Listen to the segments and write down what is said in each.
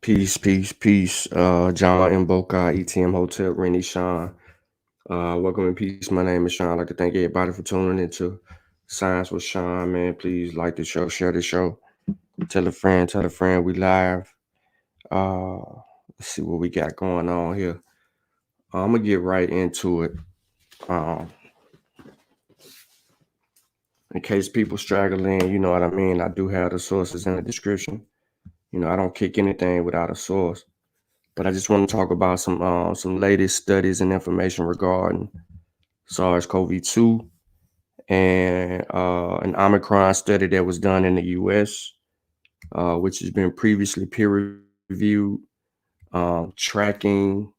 Peace, peace, peace. John M. Boca, ETM Hotel, Rennie Sean. Welcome in peace. My name is Sean. I'd like to thank everybody for tuning into Science with Sean, man. Please like the show, share the show. Tell a friend we live. Uh, let's see what we got going on here. I'm gonna get right into it. Um, in case people straggle in, you know what I mean. I do have the sources in the description. I don't kick anything without a source. But I just want to talk about some latest studies and information regarding SARS-CoV-2 and an Omicron study that was done in the U.S., which has been previously peer reviewed, tracking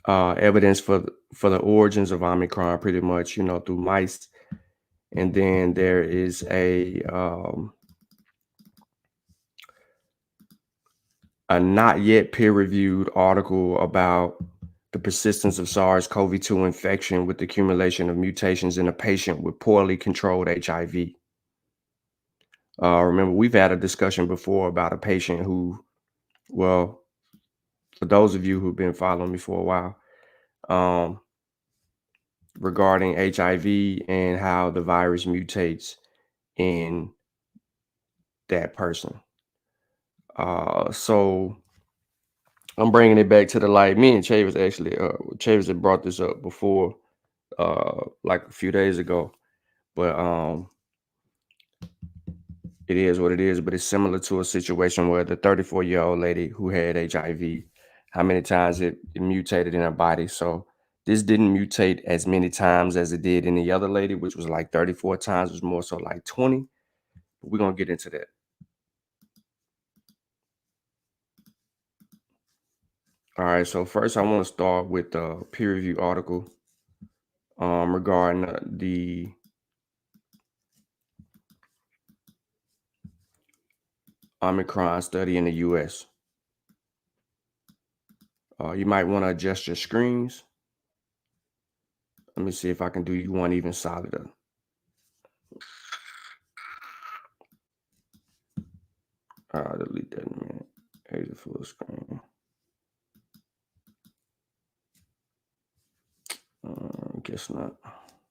evidence for the origins of Omicron, pretty much, through mice. And then there is a not yet peer reviewed article about the persistence of SARS-CoV-2 infection with the accumulation of mutations in a patient with poorly controlled HIV. Remember, we've had a discussion before about a patient who, well, for those of you who've been following me for a while, um, regarding HIV and how the virus mutates in that person. So I'm bringing it back to the light. Me and Chavis actually, Chavis had brought this up before, like a few days ago, but it is what it is. But it's similar to a situation where the 34-year-old lady who had HIV, how many times it mutated in her body. So this didn't mutate as many times as it did in the other lady, which was like 34 times. It was more so like 20. But we're gonna get into that. All right. So first, I want to start with the peer review article regarding the Omicron study in the U.S. You might want to adjust your screens. Let me see if I can do you one even solider. I'll delete that in a minute. Here's the full screen. Guess not.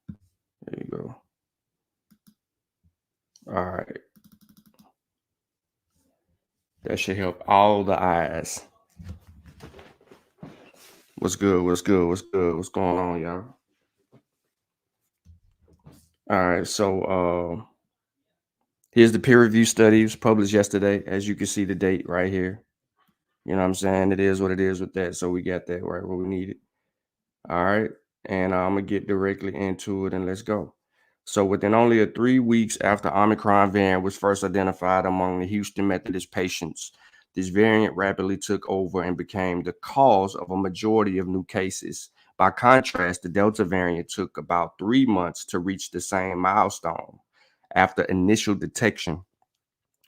There you go. All right. That should help all the eyes. What's good? What's good? What's good? What's going on, y'all? All right. So here's the peer review study. It was published yesterday. As you can see the date right here. You know what I'm saying? It is what it is with that. So we got that right where we need it. All right. And I'm going to get directly into it and let's go. So within only 3 weeks after Omicron variant was first identified among the Houston Methodist patients, this variant rapidly took over and became the cause of a majority of new cases. By contrast, the Delta variant took about 3 months to reach the same milestone after initial detection.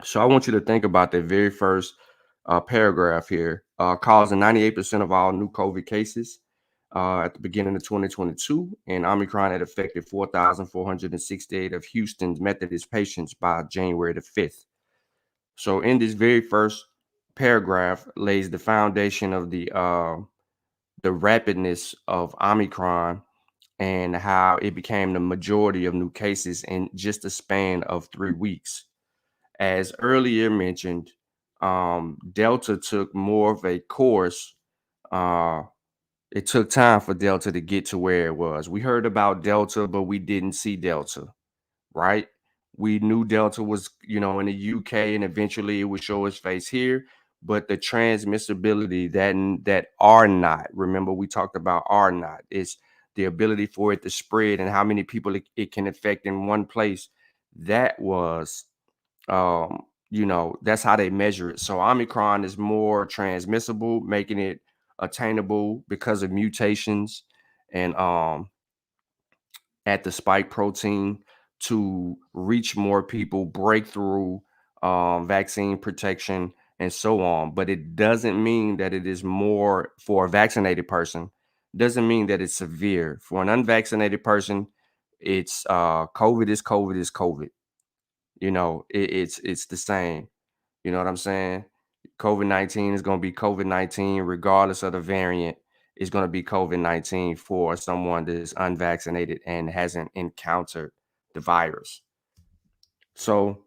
So I want you to think about the very first paragraph here, causing 98% of all new COVID cases at the beginning of 2022, and Omicron had affected 4,468 of Houston's Methodist patients by January the 5th. So in this very first paragraph lays the foundation of the rapidness of Omicron and how it became the majority of new cases in just a span of 3 weeks. As earlier mentioned, Delta took more of a course. It took time for Delta to get to where it was. We heard about Delta, but we didn't see Delta, right? We knew Delta was, in the UK, and eventually it would show its face here. But the transmissibility, that R naught, remember we talked about R naught, is the ability for it to spread and how many people it can affect in one place. That was that's how they measure it. So Omicron is more transmissible, making it attainable because of mutations and at the spike protein to reach more people, breakthrough vaccine protection, and so on. But it doesn't mean that it is more for a vaccinated person. Doesn't mean that it's severe. For an unvaccinated person, it's COVID is COVID is COVID. It's the same. You know what I'm saying? COVID-19 is going to be COVID-19 regardless of the variant. It's going to be COVID-19 for someone that is unvaccinated and hasn't encountered the virus. So,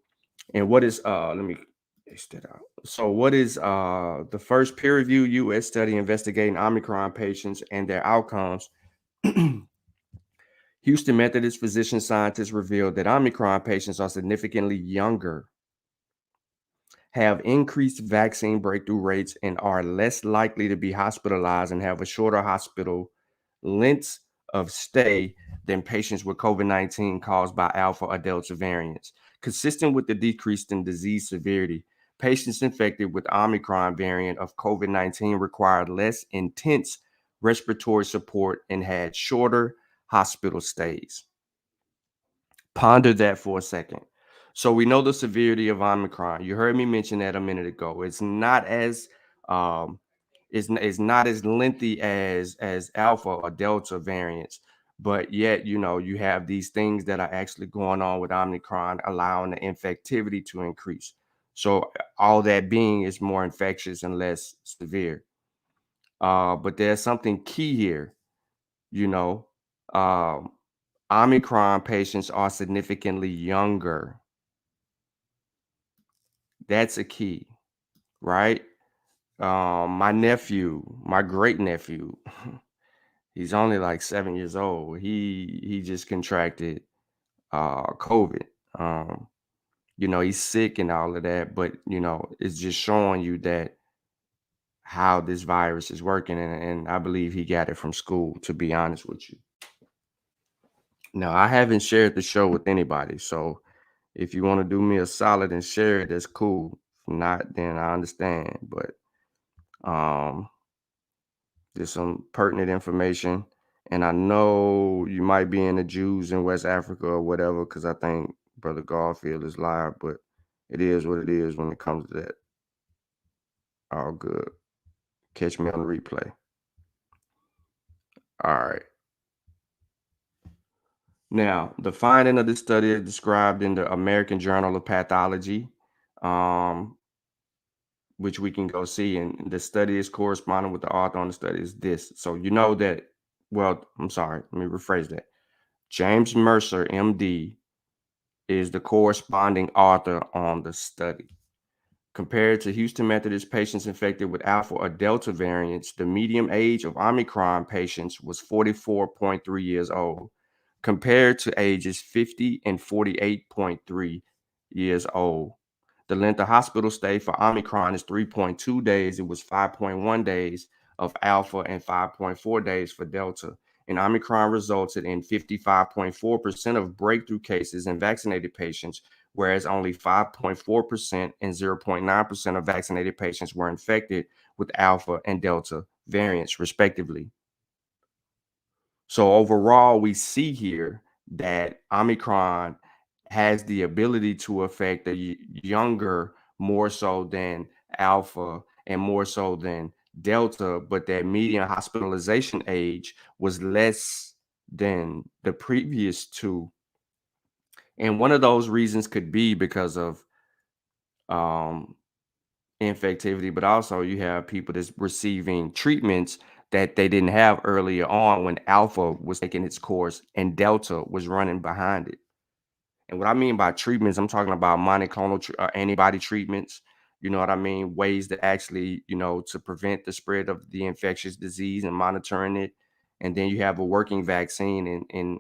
and what is let me X that out. So what is the first peer-reviewed US study investigating Omicron patients and their outcomes? Houston Methodist physician scientists revealed that Omicron patients are significantly younger, have increased vaccine breakthrough rates, and are less likely to be hospitalized and have a shorter hospital lengths of stay than patients with COVID-19 caused by Alpha or Delta variants. Consistent with the decrease in disease severity, patients infected with Omicron variant of COVID-19 required less intense respiratory support and had shorter hospital stays. Ponder that for a second. So we know the severity of Omicron. You heard me mention that a minute ago. Um, it's not as lengthy as Alpha or Delta variants, but yet you have these things that are actually going on with Omicron, allowing the infectivity to increase. So all that being is more infectious and less severe. But there's something key here. You know, um, Omicron patients are significantly younger. That's a key, right? My nephew, my great nephew, he's only like 7 years old. He just contracted COVID. Um, he's sick and all of that, but it's just showing you that how this virus is working, and I believe he got it from school, to be honest with you. Now, I haven't shared the show with anybody, so if you want to do me a solid and share it, that's cool. If not, then I understand. But um, there's some pertinent information, and I know you might be in the Jews in West Africa or whatever, because I think Brother Garfield is live. But it is what it is when it comes to that. All good. Catch me on the replay. All right. Now, the finding of this study is described in the American Journal of Pathology. Which we can go see. And the study is corresponding with the author on the study is this. So you know that, well, I'm sorry, let me rephrase that. James Mercer, MD, is the corresponding author on the study. Compared to Houston Methodist patients infected with Alpha or Delta variants, the median age of Omicron patients was 44.3 years old, compared to ages 50 and 48.3 years old. The length of hospital stay for Omicron is 3.2 days. It was 5.1 days of Alpha and 5.4 days for Delta. And Omicron resulted in 55.4% of breakthrough cases in vaccinated patients, whereas only 5.4% and 0.9% of vaccinated patients were infected with Alpha and Delta variants, respectively. So overall, we see here that Omicron has the ability to affect the younger more so than Alpha and more so than Delta, but that median hospitalization age was less than the previous two. And one of those reasons could be because of um, infectivity, but also you have people that's receiving treatments that they didn't have earlier on when Alpha was taking its course and Delta was running behind it. And what I mean by treatments, I'm talking about monoclonal antibody treatments. You know what I mean? Ways to actually, to prevent the spread of the infectious disease and monitoring it. And then you have a working vaccine in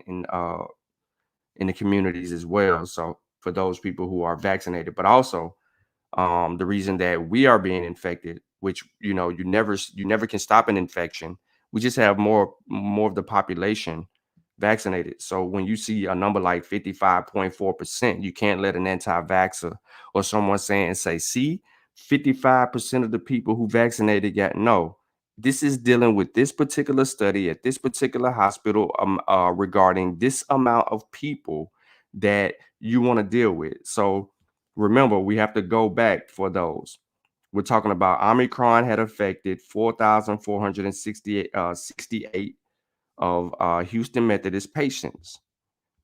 the communities as well. So for those people who are vaccinated, but also the reason that we are being infected, which you never can stop an infection. We just have more of the population vaccinated. So when you see a number like 55.4%, you can't let an anti-vaxxer or someone say, see, 55% of the people who vaccinated got no. This is dealing with this particular study at this particular hospital regarding this amount of people that you want to deal with. So remember, we have to go back for those. We're talking about Omicron had affected 4,468 68 of Houston Methodist patients.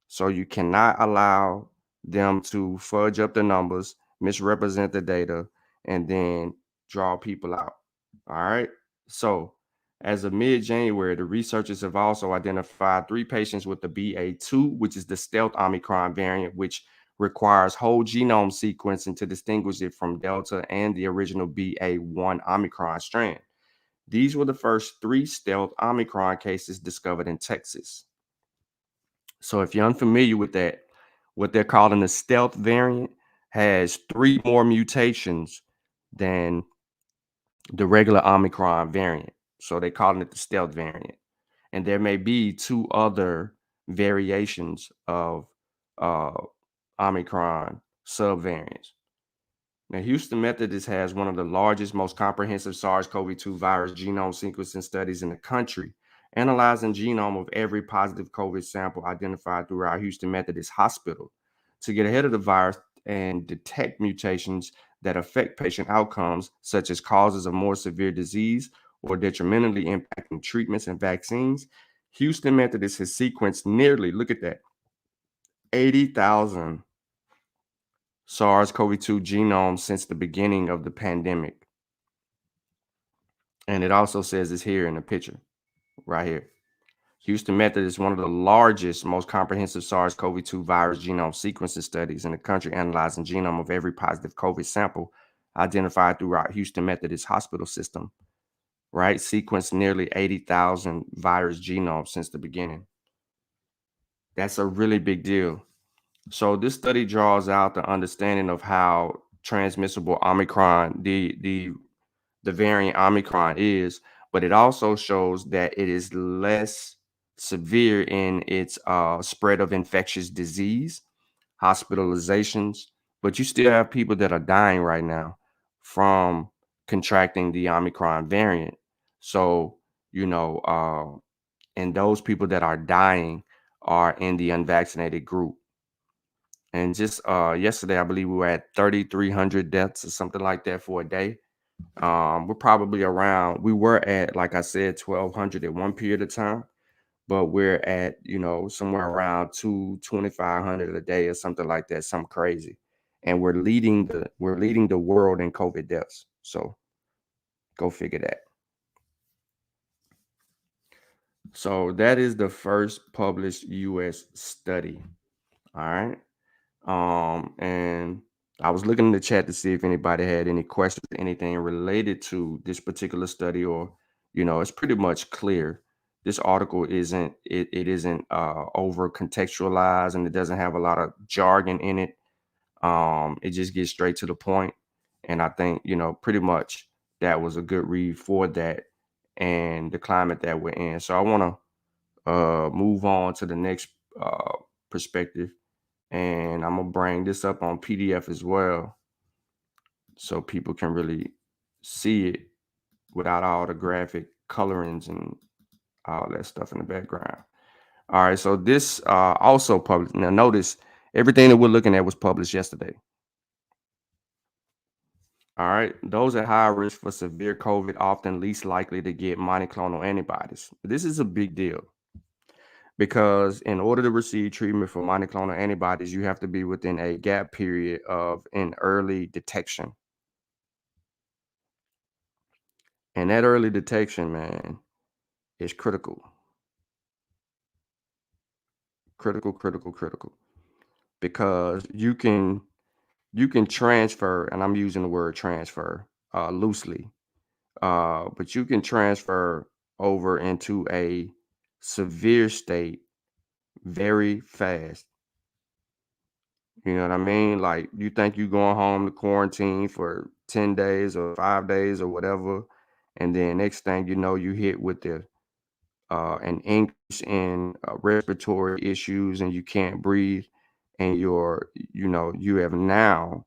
So you cannot allow them to fudge up the numbers, misrepresent the data, and then draw people out. All right. So, as of mid January, the researchers have also identified 3 patients with the BA2, which is the stealth Omicron variant, which requires whole genome sequencing to distinguish it from Delta and the original BA1 Omicron strand. These were the first 3 stealth Omicron cases discovered in Texas. So, if you're unfamiliar with that, what they're calling the stealth variant has 3 more mutations than the regular Omicron variant. So they calling it the stealth variant. And there may be 2 other variations of uh, Omicron subvariants. Now, Houston Methodist has one of the largest, most comprehensive SARS-CoV-2 virus genome sequencing studies in the country, analyzing genome of every positive COVID sample identified through our Houston Methodist Hospital to get ahead of the virus and detect mutations that affect patient outcomes, such as causes of more severe disease or detrimentally impacting treatments and vaccines. Houston Methodist has sequenced nearly, look at that, 80,000 SARS-CoV-2 genome since the beginning of the pandemic. And it also says it's here in the picture, right here. Houston Method is one of the largest, most comprehensive SARS-CoV-2 virus genome sequencing studies in the country, analyzing genome of every positive COVID sample identified throughout Houston Methodist hospital system, right? Sequenced nearly 80,000 virus genomes since the beginning. That's a really big deal. So this study draws out the understanding of how transmissible Omicron, the variant Omicron is, but it also shows that it is less severe in its spread of infectious disease, hospitalizations, but you still have people that are dying right now from contracting the Omicron variant. So, you know, and those people that are dying are in the unvaccinated group. And just yesterday, I believe we were at 3,300 deaths or something like that for a day. We're probably around, we were at, like I said, 1,200 at one period of time, but we're at, somewhere around 2,500 a day or something like that, something crazy. And we're leading the world in COVID deaths. So go figure that. So that is the first published US study. All right. And I was looking in the chat to see if anybody had any questions, anything related to this particular study, or, it's pretty much clear. This article isn't over contextualized, and it doesn't have a lot of jargon in it. It just gets straight to the point. And I think, pretty much that was a good read for that and the climate that we're in. So I want to move on to the next perspective, and I'm gonna bring this up on PDF as well so people can really see it without all the graphic colorings and all that stuff in the background. All right, so this also published. Now notice everything that we're looking at was published yesterday. All right, those at high risk for severe COVID often least likely to get monoclonal antibodies. This is a big deal, because in order to receive treatment for monoclonal antibodies, you have to be within a gap period of an early detection. And that early detection, man, is critical. Critical. Because you can transfer, and I'm using the word transfer loosely, but you can transfer over into a severe state very fast. You know what I mean? Like, you think you going home to quarantine for 10 days or 5 days or whatever, and then next thing you know, you hit with an increase in respiratory issues, and you can't breathe, and you have now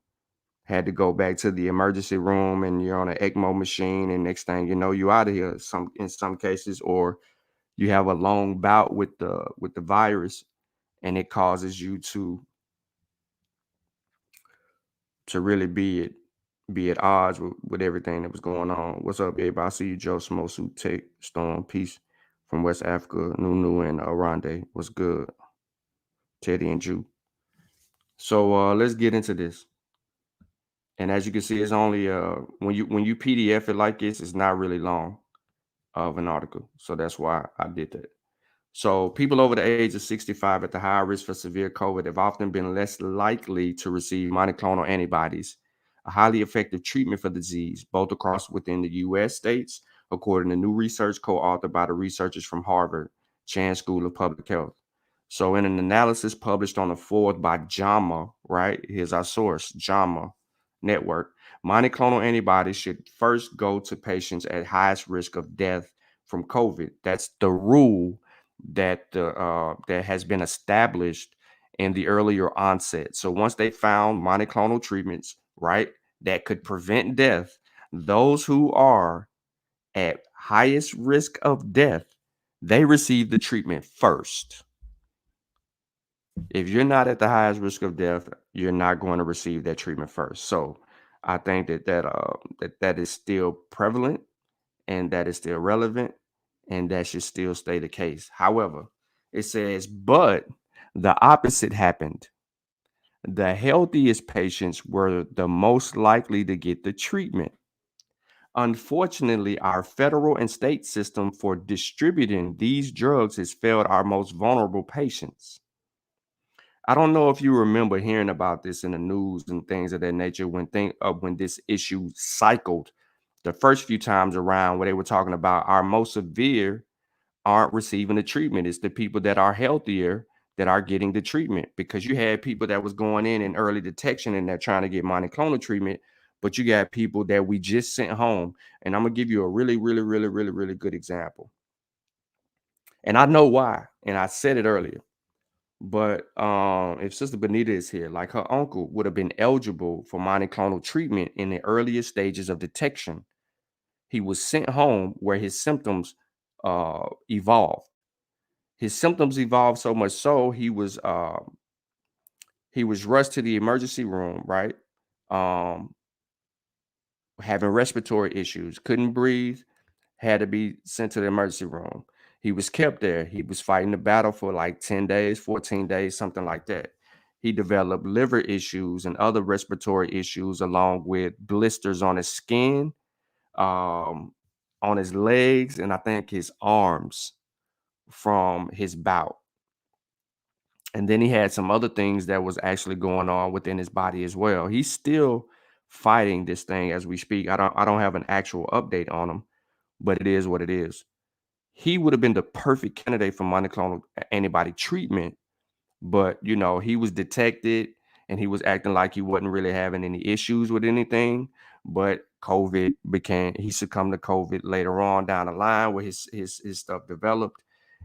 had to go back to the emergency room, and you're on an ECMO machine, and next thing you know, you out of here in some cases, or you have a long bout with the virus, and it causes you to really be at odds with everything that was going on. What's up, everybody? I see you, Joe Smosu, Tech, Storm, Peace from West Africa, Nunu, and Rondé. What's good? Teddy and Jew. So let's get into this. And as you can see, it's only when you PDF it like this, it's not really long of an article. So that's why I did that. So people over the age of 65 at the higher risk for severe COVID have often been less likely to receive monoclonal antibodies, a highly effective treatment for the disease, both across within the U.S. states, according to new research co-authored by the researchers from Harvard Chan School of Public Health. So in an analysis published on the 4th by JAMA, right? Here's our source, JAMA Network. Monoclonal antibodies should first go to patients at highest risk of death from COVID. That's the rule that has been established in the earlier onset. So once they found monoclonal treatments, right, that could prevent death, those who are at highest risk of death, they receive the treatment first. If you're not at the highest risk of death, you're not going to receive that treatment first. So I think that is still prevalent and that is still relevant and that should still stay the case. However, it says, but the opposite happened. The healthiest patients were the most likely to get the treatment. Unfortunately, our federal and state system for distributing these drugs has failed our most vulnerable patients. I don't know if you remember hearing about this in the news and things of that nature when this issue cycled the first few times around, where they were talking about our most severe aren't receiving the treatment. It's the people that are healthier that are getting the treatment, because you had people that was going in early detection and they're trying to get monoclonal treatment, but you got people that we just sent home. And I'm gonna give you a really, really, really, really, really good example. And I know why, and I said it earlier. But if Sister Benita is here, like her uncle would have been eligible for monoclonal treatment in the earliest stages of detection. He was sent home where his symptoms evolved. His symptoms evolved so much so he was rushed to the emergency room, right? Um, having respiratory issues, couldn't breathe, had to be sent to the emergency room. He was kept there. He was fighting the battle for like 10 days, 14 days, something like that. He developed liver issues and other respiratory issues, along with blisters on his skin, um, on his legs, and I think his arms from his bout. And then he had some other things that was actually going on within his body as well. He's still fighting this thing as we speak. I don't have an actual update on him, but it is what it is. He would have been the perfect candidate for monoclonal antibody treatment, but he was detected and he was acting like he wasn't really having any issues with anything. But he succumbed to COVID later on down the line, where his stuff developed,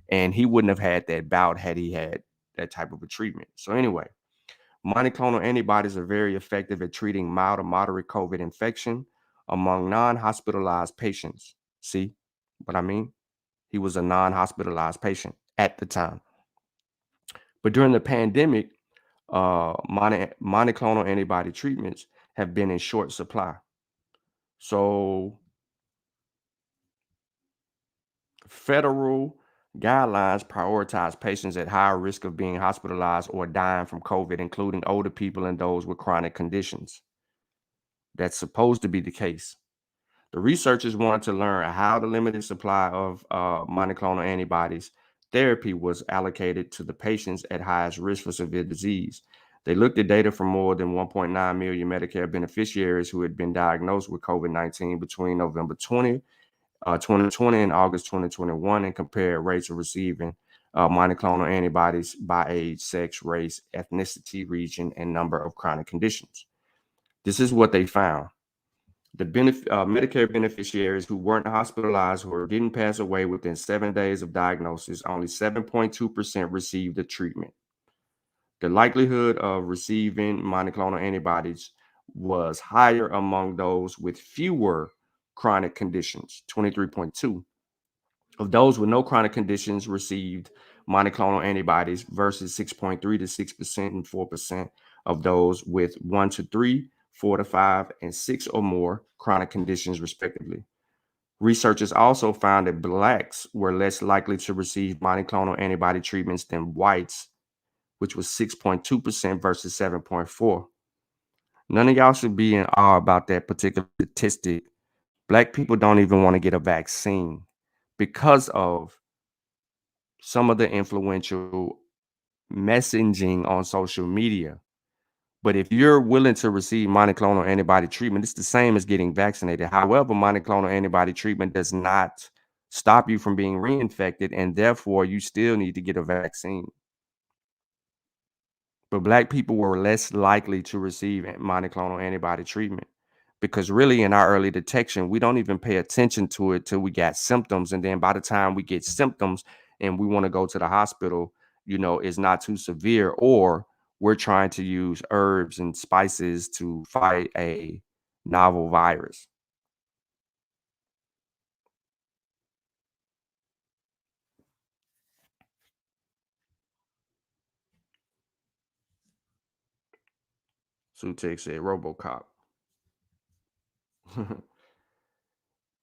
and he wouldn't have had that bout had he had that type of a treatment. So anyway, monoclonal antibodies are very effective at treating mild or moderate COVID infection among non-hospitalized patients. See what I mean? He was a non-hospitalized patient at the time. But during the pandemic, monoclonal antibody treatments have been in short supply. So federal guidelines prioritize patients at higher risk of being hospitalized or dying from COVID, including older people and those with chronic conditions. That's supposed to be the case. The researchers wanted to learn how the limited supply of monoclonal antibodies therapy was allocated to the patients at highest risk for severe disease. They looked at data from more than 1.9 million Medicare beneficiaries who had been diagnosed with COVID-19 between November 2020 and August 2021, and compared rates of receiving monoclonal antibodies by age, sex, race, ethnicity, region, and number of chronic conditions. This is what they found. The Medicare beneficiaries who weren't hospitalized or didn't pass away within 7 days of diagnosis, only 7.2% received the treatment. The likelihood of receiving monoclonal antibodies was higher among those with fewer chronic conditions, 23.2. Of those with no chronic conditions received monoclonal antibodies versus 6.3 to 6% and 4% of those with 1 to 3, 4 to 5, and 6 or more chronic conditions, respectively. Researchers also found that blacks were less likely to receive monoclonal antibody treatments than whites, which was 6.2% versus 7.4. None of y'all should be in awe about that particular statistic. Black people don't even want to get a vaccine because of some of the influential messaging on social media. But if you're willing to receive monoclonal antibody treatment, it's the same as getting vaccinated. However, monoclonal antibody treatment does not stop you from being reinfected, and therefore you still need to get a vaccine. But black people were less likely to receive monoclonal antibody treatment because really in our early detection, we don't even pay attention to it till we got symptoms. And then by the time we get symptoms and we want to go to the hospital, it's not too severe, or we're trying to use herbs and spices to fight a novel virus. Sutek said Robocop.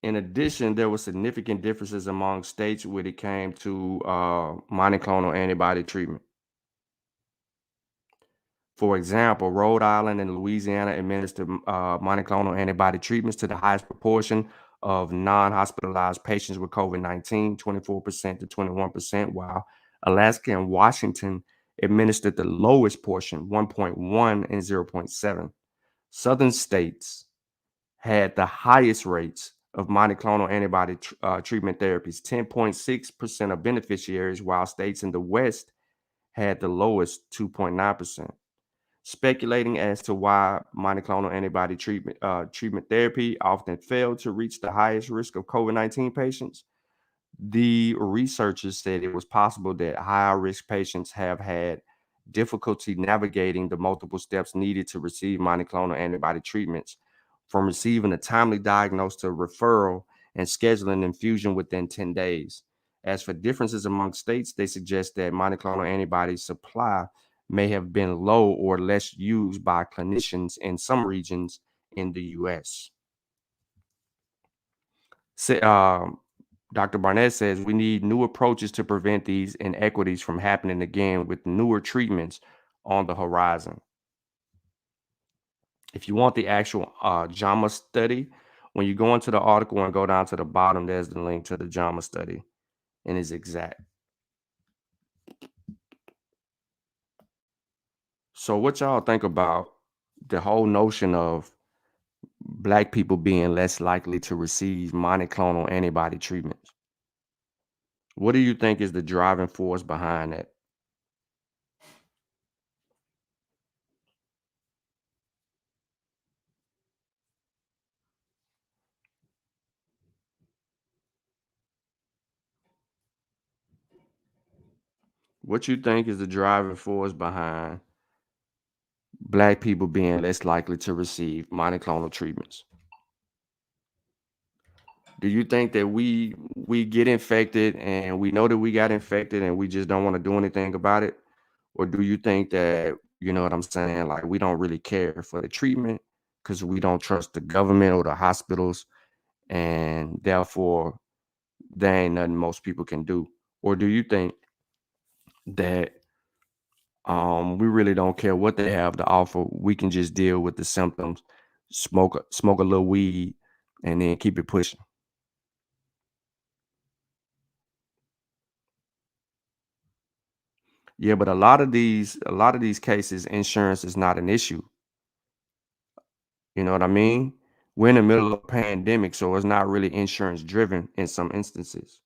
In addition, there were significant differences among states when it came to monoclonal antibody treatment. For example, Rhode Island and Louisiana administered monoclonal antibody treatments to the highest proportion of non-hospitalized patients with COVID-19, 24% to 21%, while Alaska and Washington administered the lowest portion, 1.1 and 0.7. Southern states had the highest rates of monoclonal antibody treatment therapies, 10.6% of beneficiaries, while states in the West had the lowest, 2.9%. Speculating as to why monoclonal antibody treatment therapy often failed to reach the highest risk of COVID-19 patients, the researchers said it was possible that higher risk patients have had difficulty navigating the multiple steps needed to receive monoclonal antibody treatments, from receiving a timely diagnosis to referral and scheduling infusion within 10 days. As for differences among states, they suggest that monoclonal antibody supply may have been low or less used by clinicians in some regions in the US. Dr. Barnett says we need new approaches to prevent these inequities from happening again, with newer treatments on the horizon. If you want the actual JAMA study, when you go into the article and go down to the bottom, there's the link to the JAMA study, and it's exact. So, what y'all think about the whole notion of Black people being less likely to receive monoclonal antibody treatments? What do you think is the driving force behind that? What you think is the driving force behind Black people being less likely to receive monoclonal treatments? Do you think that we get infected and we know that we got infected and we just don't want to do anything about it? Or do you think that, you know what I'm saying, like we don't really care for the treatment because we don't trust the government or the hospitals, and therefore there ain't nothing most people can do? Or do you think that we really don't care what they have to offer? We can just deal with the symptoms, smoke a little weed, and then keep it pushing. Yeah, but a lot of these cases, insurance is not an issue. You know what I mean? We're in the middle of a pandemic, so it's not really insurance driven in some instances.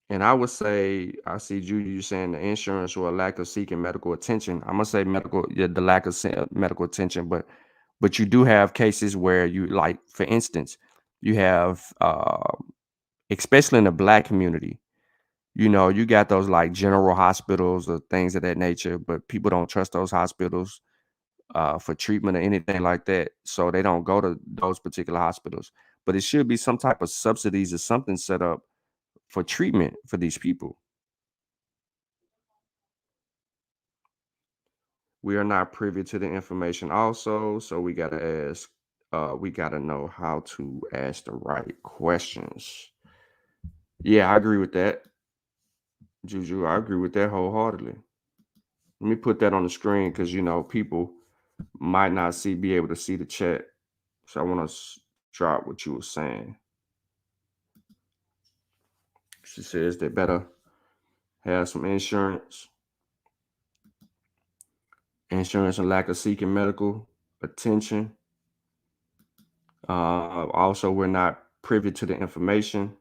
And I would say, I see Judy, you saying the insurance or a lack of seeking medical attention. I'm gonna say yeah, the lack of medical attention, but you do have cases where you, like, for instance, you have, especially in the Black community, you got those like general hospitals or things of that nature, but people don't trust those hospitals for treatment or anything like that, so they don't go to those particular hospitals. But it should be some type of subsidies or something set up for treatment for these people. We are not privy to the information also, so we gotta know how to ask the right questions. Yeah, I agree with that, Juju. I agree with that wholeheartedly. Let me put that on the screen because people might not be able to see the chat. So I want to drop what you were saying. She says they better have some insurance and lack of seeking medical attention. Also, we're not privy to the information.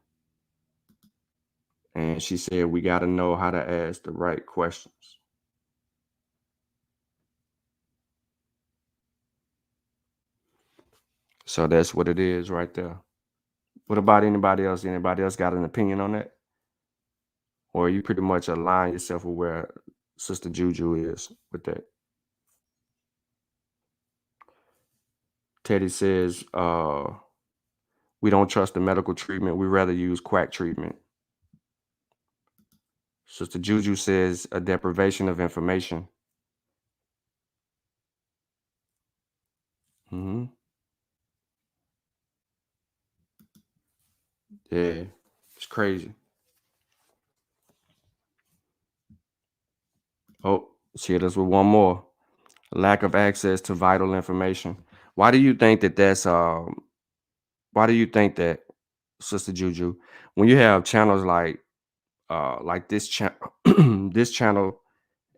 And she said we got to know how to ask the right questions. So that's what it is right there. What about anybody else? Anybody else got an opinion on that? Or you pretty much align yourself with where Sister Juju is with that? Teddy says, we don't trust the medical treatment. We rather use quack treatment. Sister Juju says a deprivation of information. Hmm. Yeah, it's crazy. Oh, she hit us with one more. Lack of access to vital information. Why do you think that why do you think that, Sister Juju, when you have channels like this channel this channel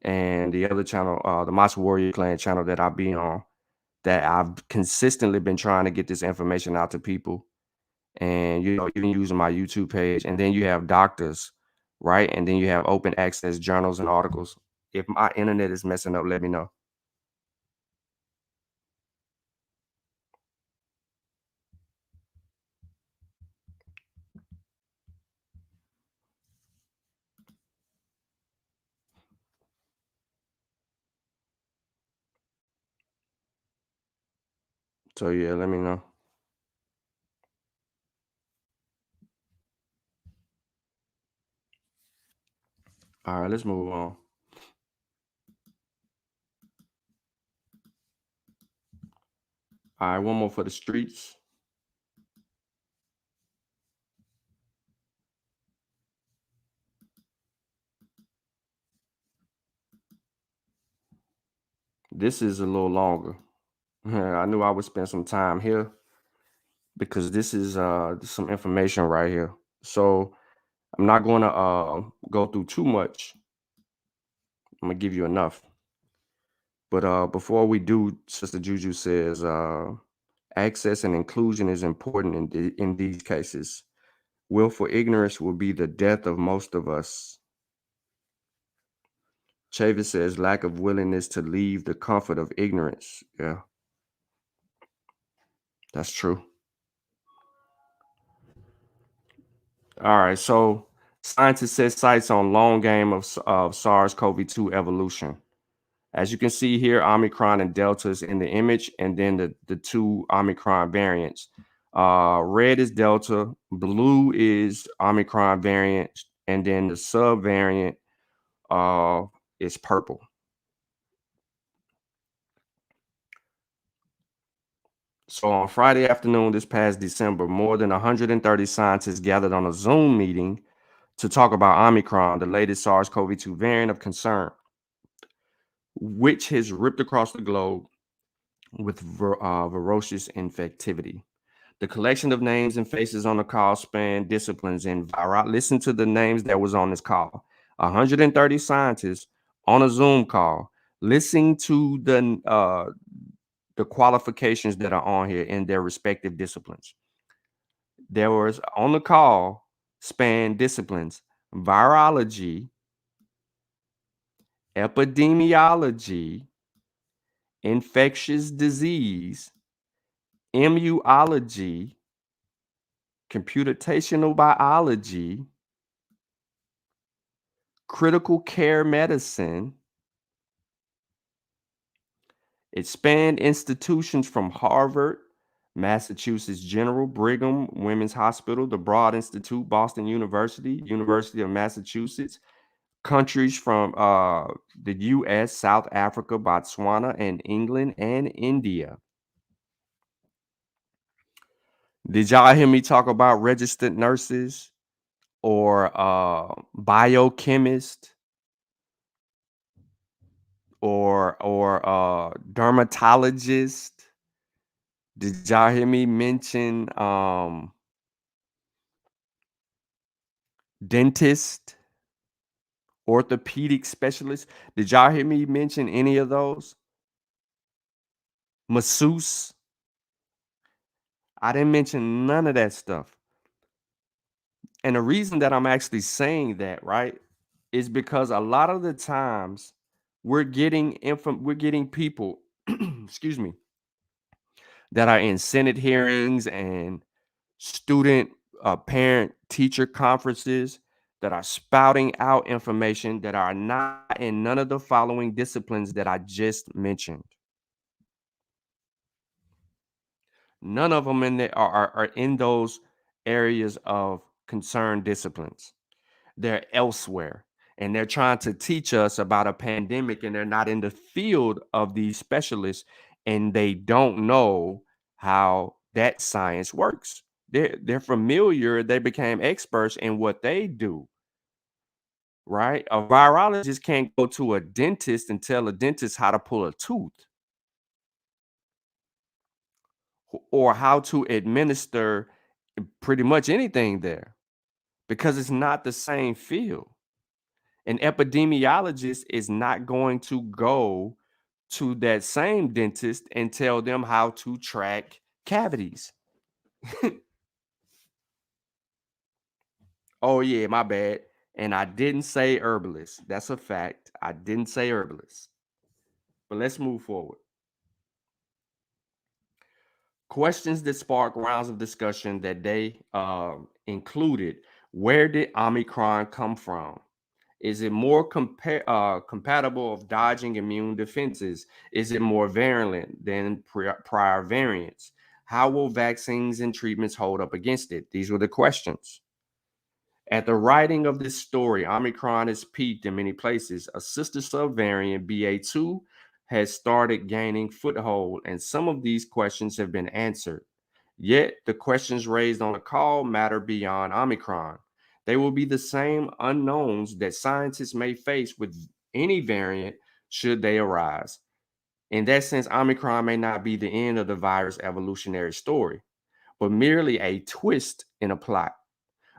and the other channel, the Moss Warrior Clan channel that I be on, that I've consistently been trying to get this information out to people, and even using my YouTube page, and then you have doctors, right? And then you have open access journals and articles. If my internet is messing up, let me know. So yeah, let me know. All right, let's move on. All right, one more for the streets. This is a little longer. I knew I would spend some time here because this is some information right here. So I'm not going to go through too much. I'm gonna give you enough. But before we do, Sister Juju says access and inclusion is important in these cases. Willful ignorance will be the death of most of us. Chavis says lack of willingness to leave the comfort of ignorance. Yeah, that's true. All right, so scientists set sights on long game of SARS-CoV-2 evolution. As you can see here, Omicron and Delta is in the image, and then the two Omicron variants. Red is Delta, blue is Omicron variant, and then the subvariant uh, is purple. So on Friday afternoon, this past December, more than 130 scientists gathered on a Zoom meeting to talk about Omicron, the latest SARS-CoV-2 variant of concern, which has ripped across the globe with ferocious infectivity. The collection of names and faces on the call span disciplines and viral. Listen to the names that was on this call. 130 scientists on a Zoom call, listening to the qualifications that are on here in their respective disciplines. There was on the call span disciplines: virology, epidemiology, infectious disease, immunology, computational biology, critical care medicine. It spanned institutions from Harvard, Massachusetts General Brigham Women's Hospital, the Broad Institute, Boston University, University of Massachusetts, countries from the U.S., South Africa, Botswana, and England and India. Did y'all hear me talk about registered nurses, or biochemist or dermatologist. Did y'all hear me mention dentist, orthopedic specialist? Did y'all hear me mention any of those? Masseuse? I didn't mention none of that stuff. And the reason that I'm actually saying that, right, is because a lot of the times we're getting people, excuse me, that are in Senate hearings and student, parent, teacher conferences that are spouting out information that are not in none of the following disciplines that I just mentioned. None of them in there are in those areas of concerned disciplines. They're elsewhere, and they're trying to teach us about a pandemic, and they're not in the field of these specialists, and they don't know how that science works. They're familiar, they became experts in what they do, right? A virologist can't go to a dentist and tell a dentist how to pull a tooth or how to administer pretty much anything there because it's not the same field. An epidemiologist is not going to go to that same dentist and tell them how to track cavities. Oh, yeah, my bad. And I didn't say herbalist. That's a fact. I didn't say herbalist. But let's move forward. Questions that spark rounds of discussion that they included. Where did Omicron come from? Is it more compatible of dodging immune defenses? Is it more virulent than prior variants? How will vaccines and treatments hold up against it? These were the questions. At the writing of this story, Omicron has peaked in many places. A sister subvariant, BA2, has started gaining foothold, and some of these questions have been answered. Yet, the questions raised on the call matter beyond Omicron. They will be the same unknowns that scientists may face with any variant should they arise. In that sense, Omicron may not be the end of the virus evolutionary story, but merely a twist in a plot.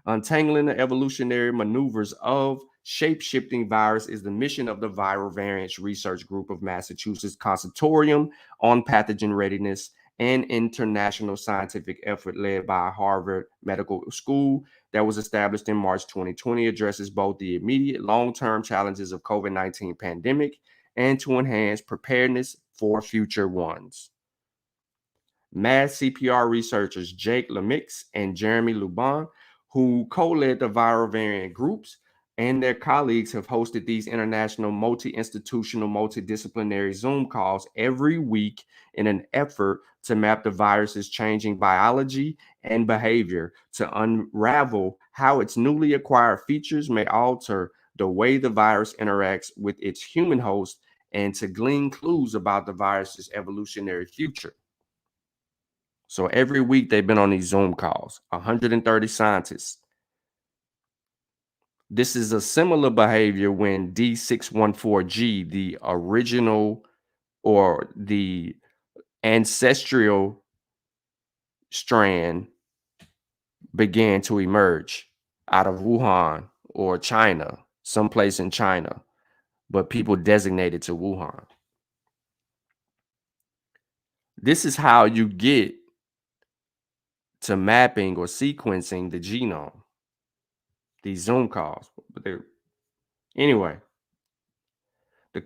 Untangling the evolutionary maneuvers of shape-shifting virus is the mission of the Viral Variants Research Group of Massachusetts Consortium on Pathogen Readiness, an international scientific effort led by Harvard Medical School that was established in March 2020, addresses both the immediate long-term challenges of COVID-19 pandemic and to enhance preparedness for future ones. Mass CPR researchers Jake Lemix and Jeremy Lubin, who co-led the viral variant groups, and their colleagues have hosted these international multi-institutional, multidisciplinary Zoom calls every week in an effort to map the virus's changing biology and behavior, to unravel how its newly acquired features may alter the way the virus interacts with its human host, and to glean clues about the virus's evolutionary future. So every week they've been on these Zoom calls, 130 scientists. This is a similar behavior when D614G, the original or the ancestral strand, began to emerge out of Wuhan or China, someplace in China, but people designated to Wuhan. This is how you get to mapping or sequencing the genome, these Zoom calls. But anyway, the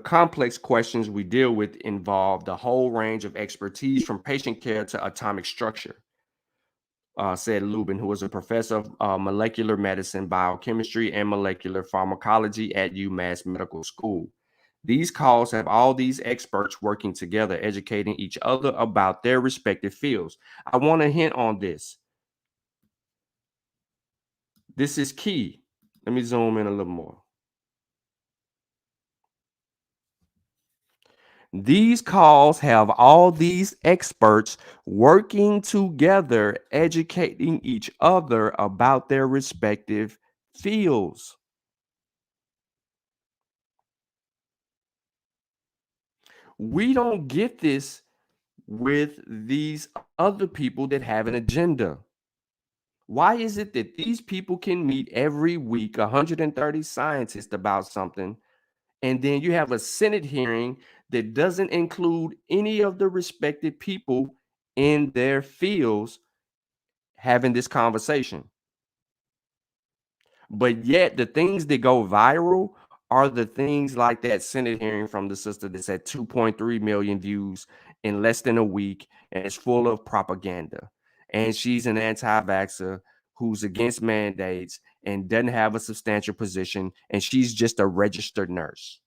complex questions we deal with involve the whole range of expertise from patient care to atomic structure, said Lubin, who is a professor of molecular medicine, biochemistry, and molecular pharmacology at UMass Medical School. These calls have all these experts working together, educating each other about their respective fields. I want to hint on this. This is key. Let me zoom in a little more. These calls have all these experts working together, educating each other about their respective fields. We don't get this with these other people that have an agenda. Why is it that these people can meet every week, 130 scientists about something, and then you have a Senate hearing that doesn't include any of the respected people in their fields having this conversation? But yet, the things that go viral are the things like that Senate hearing from the sister that's at 2.3 million views in less than a week, and it's full of propaganda. And she's an anti-vaxxer who's against mandates and doesn't have a substantial position, and she's just a registered nurse.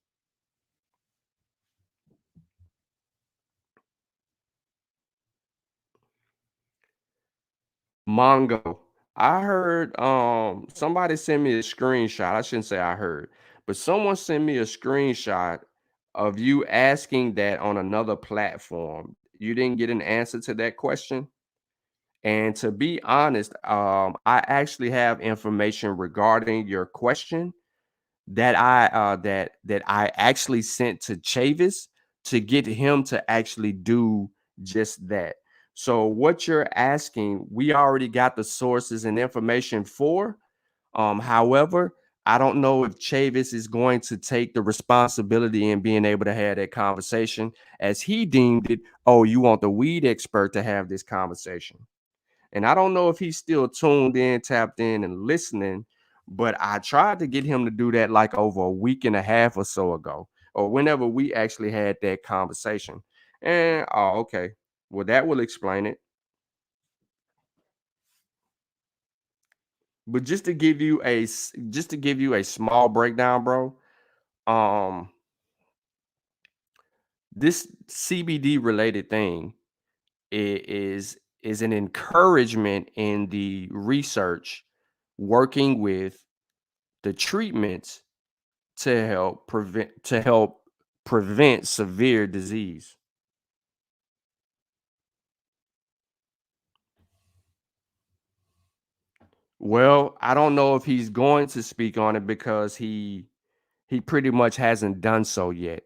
Mongo. I heard somebody sent me a screenshot. I shouldn't say I heard, but someone sent me a screenshot of you asking that on another platform. You didn't get an answer to that question. And to be honest, I actually have information regarding your question that I actually sent to Chavis to get him to actually do just that. So what you're asking, we already got the sources and information for. However, I don't know if Chavis is going to take the responsibility in being able to have that conversation as he deemed it. Oh, you want the weed expert to have this conversation. And I don't know if he's still tuned in, tapped in, and listening, but I tried to get him to do that like over a week and a half or so ago, or whenever we actually had that conversation. And oh, okay. Well, that will explain it. But just to give you a small breakdown, bro. Um, this CBD related thing is an encouragement in the research working with the treatments to help prevent severe disease. Well, I don't know if he's going to speak on it because he pretty much hasn't done so yet.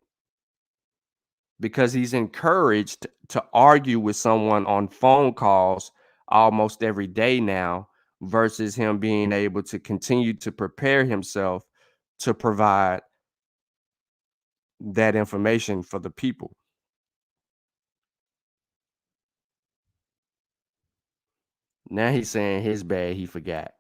Because he's encouraged to argue with someone on phone calls almost every day now versus him being able to continue to prepare himself to provide that information for the people. Now he's saying his bad, he forgot.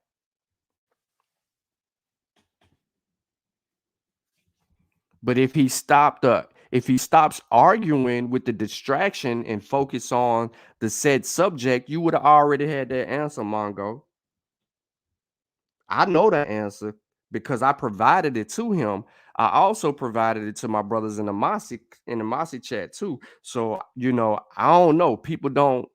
But if he stops arguing with the distraction and focus on the said subject, you would have already had that answer, Mongo. I know that answer because I provided it to him. I also provided it to my brothers in the Mossy chat too. So, I don't know. People don't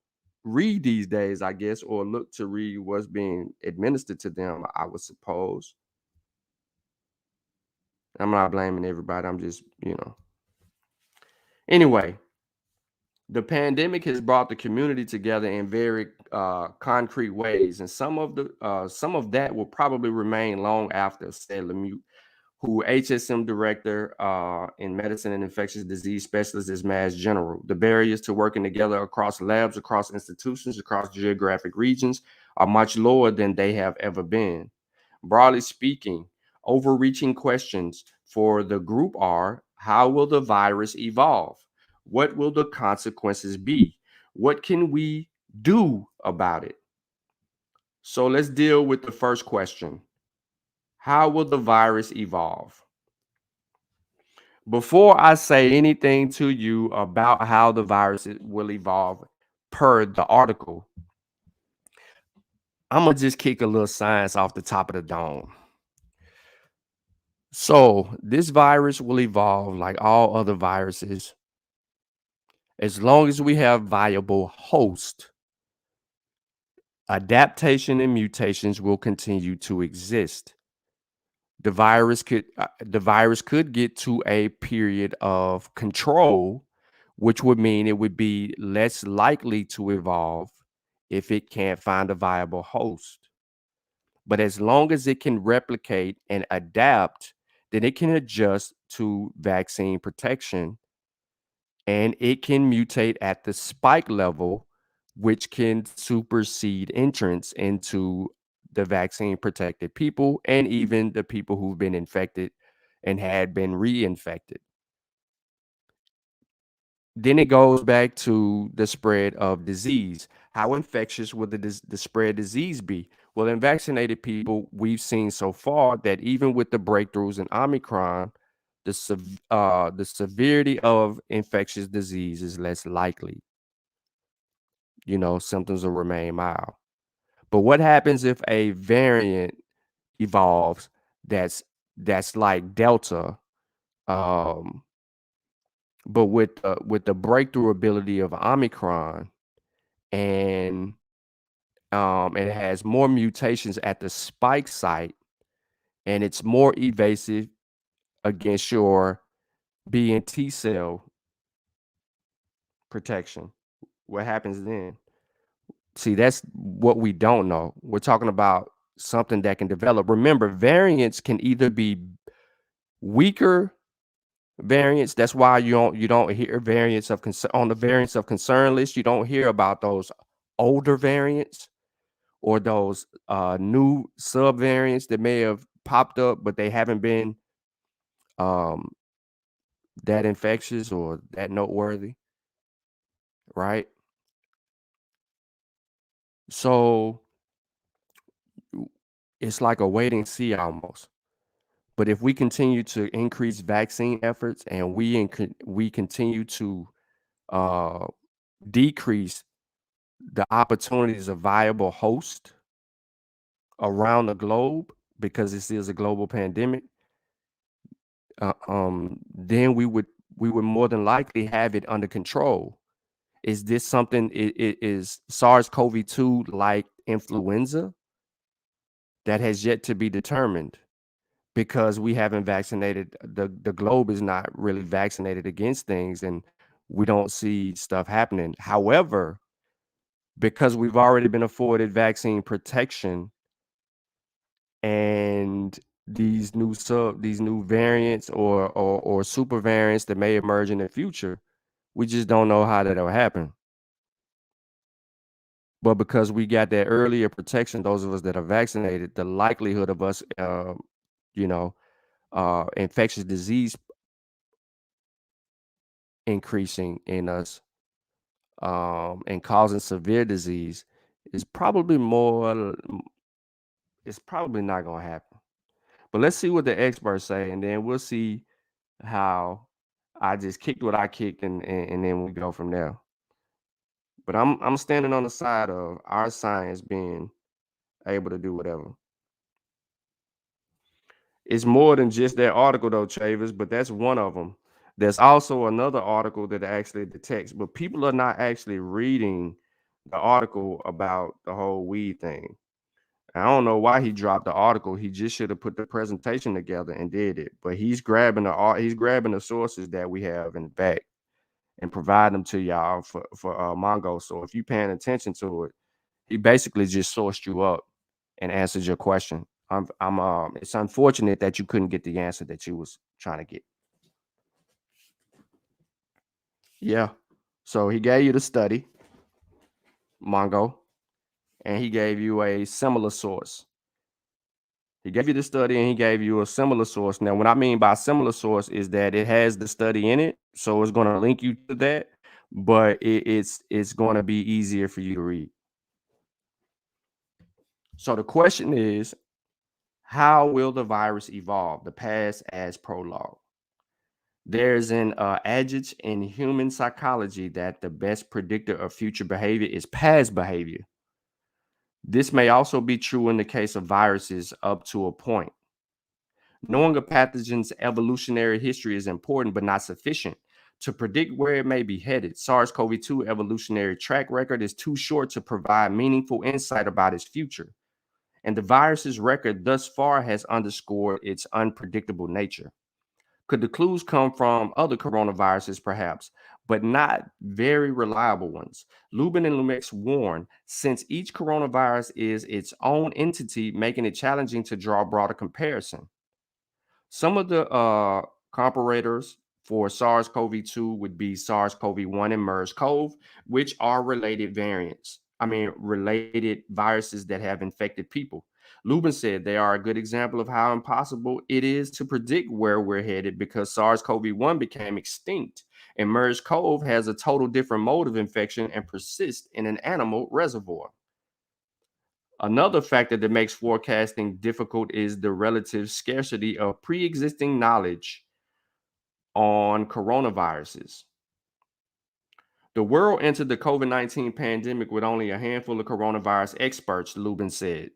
read these days, I guess, or look to read what's being administered to them, I would suppose. I'm not blaming everybody. I'm just. Anyway, the pandemic has brought the community together in very concrete ways, and some of that will probably remain long after, said Lemieux, who HSM director in medicine and infectious disease specialist is Mass General. The barriers to working together across labs, across institutions, across geographic regions are much lower than they have ever been. Broadly speaking, overreaching questions for the group are: how will the virus evolve? What will the consequences be? What can we do about it? So let's deal with the first question. How will the virus evolve? Before I say anything to you about how the virus will evolve per the article, I'm going to just kick a little science off the top of the dome. So, this virus will evolve like all other viruses. As long as we have viable hosts, adaptation and mutations will continue to exist. The virus could get to a period of control which would mean it would be less likely to evolve if it can't find a viable host. But as long as it can replicate and adapt, then it can adjust to vaccine protection, and it can mutate at the spike level, which can supersede entrance into the vaccine protected people and even the people who've been infected and had been reinfected. Then it goes back to the spread of disease. How infectious will the spread disease be? Well, in vaccinated people, we've seen so far that even with the breakthroughs in Omicron, the severity of infectious disease is less likely. Symptoms will remain mild. But what happens if a variant evolves that's like Delta, um, but with the breakthrough ability of Omicron, and it has more mutations at the spike site, and it's more evasive against your B and T cell protection? What happens then? See, that's what we don't know. We're talking about something that can develop. Remember, variants can either be weaker variants. That's why you don't hear variants of concern on the variants of concern list. You don't hear about those older variants or those new subvariants that may have popped up, but they haven't been um, that infectious or that noteworthy, right? So it's like a wait and see almost. But if we continue to increase vaccine efforts and we continue to uh, decrease the opportunities of viable host around the globe, because this is a global pandemic, then we would more than likely have it under control. Is this something? Is SARS-CoV-2 like influenza? That has yet to be determined, because we haven't vaccinated. The globe is not really vaccinated against things, and we don't see stuff happening. However, because we've already been afforded vaccine protection, and these new variants or super variants that may emerge in the future, we just don't know how that'll happen. But because we got that earlier protection, those of us that are vaccinated, the likelihood of us you know infectious disease increasing in us, and causing severe disease is probably it's probably not going to happen. But let's see what the experts say, and then we'll see how I just kicked what I kicked, and then we go from there. But I'm standing on the side of our science being able to do whatever. It's more than just that article though, Chavis, but that's one of them. There's also another article that actually detects, but people are not actually reading the article about the whole weed thing. I don't know why he dropped the article. He just should have put the presentation together and did it. But he's grabbing the sources that we have in the back and provide them to y'all for Mongo. So if you paying attention to it, he basically just sourced you up and answered your question. It's unfortunate that you couldn't get the answer that you was trying to get. Yeah. So he gave you the study, Mongo, and he gave you a similar source. He gave you the study and he gave you a similar source. Now, what I mean by similar source is that it has the study in it, so it's going to link you to that, but it's going to be easier for you to read. So the question is, how will the virus evolve? The past as prologue. There's an adage in human psychology that the best predictor of future behavior is past behavior. This may also be true in the case of viruses up to a point. Knowing a pathogen's evolutionary history is important, but not sufficient to predict where it may be headed. SARS-CoV-2 evolutionary track record is too short to provide meaningful insight about its future, and the virus's record thus far has underscored its unpredictable nature. Could the clues come from other coronaviruses, perhaps? but not very reliable ones. Lubin and Lumex warn since each coronavirus is its own entity, making it challenging to draw broader comparison. Some of the comparators for SARS-CoV-2 would be SARS-CoV-1 and MERS-CoV, which are related variants. I mean, related viruses that have infected people. Lubin said they are a good example of how impossible it is to predict where we're headed because SARS-CoV-1 became extinct and MERS-CoV has a total different mode of infection and persists in an animal reservoir. Another factor that makes forecasting difficult is the relative scarcity of pre existing knowledge on coronaviruses. The world entered the COVID-19 pandemic with only a handful of coronavirus experts, Lubin said.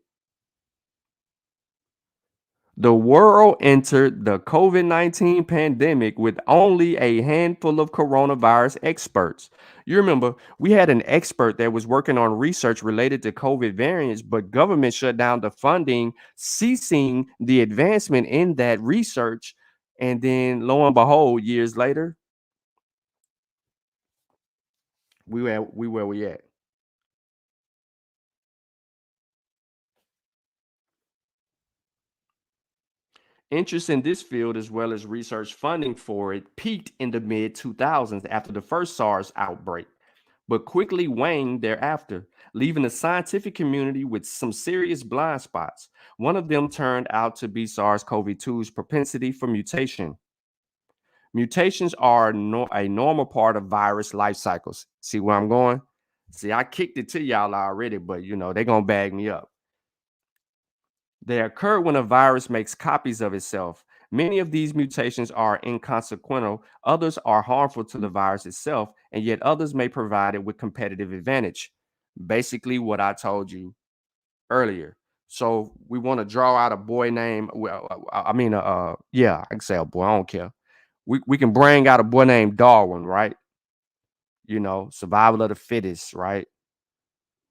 The world entered the COVID-19 pandemic with only a handful of coronavirus experts. You remember, we had an expert that was working on research related to COVID variants, but government shut down the funding, ceasing the advancement in that research. And then lo and behold, years later, we where we at. Interest in this field, as well as research funding for it, peaked in the mid 2000s after the first SARS outbreak, but quickly waned thereafter, leaving the scientific community with some serious blind spots. One of them turned out to be SARS CoV 2's propensity for mutation. Mutations are a normal part of virus life cycles. See where I'm going? See, I kicked it to y'all already, but they're going to bag me up. They occur when a virus makes copies of itself. Many of these mutations are inconsequential, others are harmful to the virus itself, and yet others may provide it with competitive advantage. Basically, what I told you earlier. So we want to draw out a boy named, well, yeah, I can say a boy, I don't care. We can bring out a boy named Darwin, right? Survival of the fittest, right?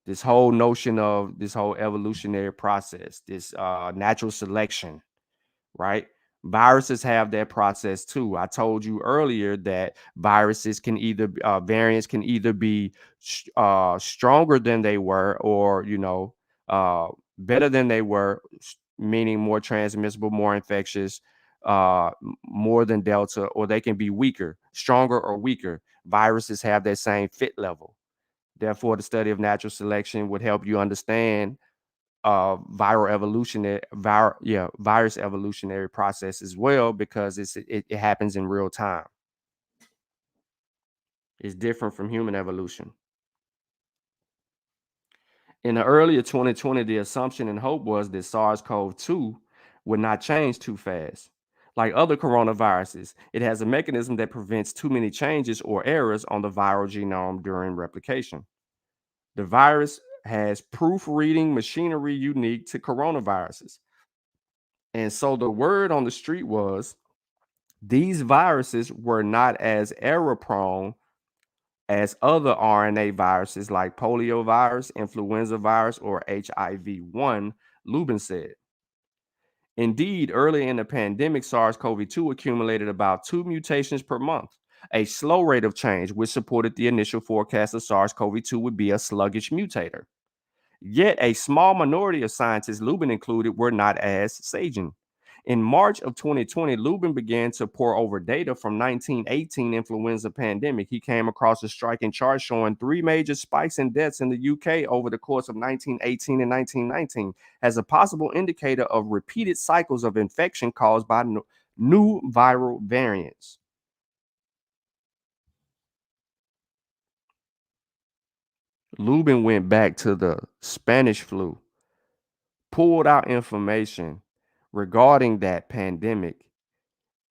This whole notion of this whole evolutionary process, this natural selection, right? Viruses have that process too. I told you earlier that viruses can either variants can either be stronger than they were, or better than they were, meaning more transmissible, more infectious, more than Delta, or they can be weaker, stronger or weaker. Viruses have that same fit level. Therefore, the study of natural selection would help you understand virus evolutionary process as well, because it happens in real time. It's different from human evolution. In the earlier 2020, the assumption and hope was that SARS-CoV-2 would not change too fast. Like other coronaviruses, it has a mechanism that prevents too many changes or errors on the viral genome during replication. The virus has proofreading machinery unique to coronaviruses. And so the word on the street was these viruses were not as error prone as other RNA viruses like polio virus, influenza virus, or HIV-1, Lubin said. Indeed, early in the pandemic, SARS-CoV-2 accumulated about 2 mutations per month, a slow rate of change, which supported the initial forecast of SARS-CoV-2 would be a sluggish mutator. Yet a small minority of scientists, Lubin included, were not as saging. In March of 2020, Lubin began to pore over data from 1918 influenza pandemic. He came across a striking chart showing 3 major spikes in deaths in the UK over the course of 1918 and 1919 as a possible indicator of repeated cycles of infection caused by new viral variants. Lubin went back to the Spanish flu, pulled out information regarding that pandemic,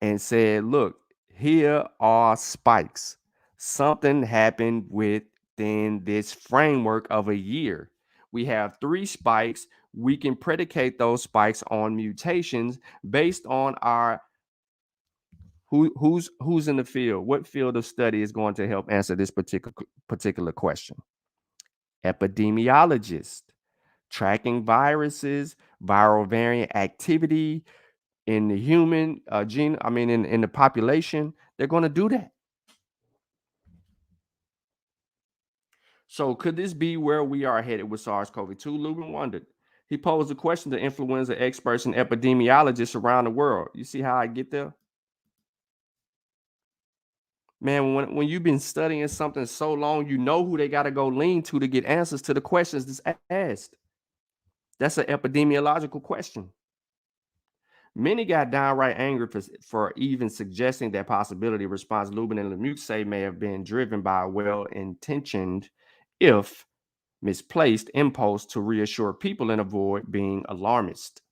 and said, look, here are spikes. Something happened within this framework of a year. We have 3 spikes. We can predicate those spikes on mutations based on our who's in the field. What field of study is going to help answer this particular question? Epidemiologist, tracking viruses, viral variant activity in the human in the population. They're going to do that. So could this be where we are headed with SARS-CoV-2? Lubin wondered. He posed a question to influenza experts and epidemiologists around the world. You see how I get there? Man, when you've been studying something so long, you know who they got to go lean to get answers to the questions that's asked. That's an epidemiological question. Many got downright angry for even suggesting that possibility. Response Lubin and Lemieux say may have been driven by a well-intentioned, if misplaced, impulse to reassure people and avoid being alarmist.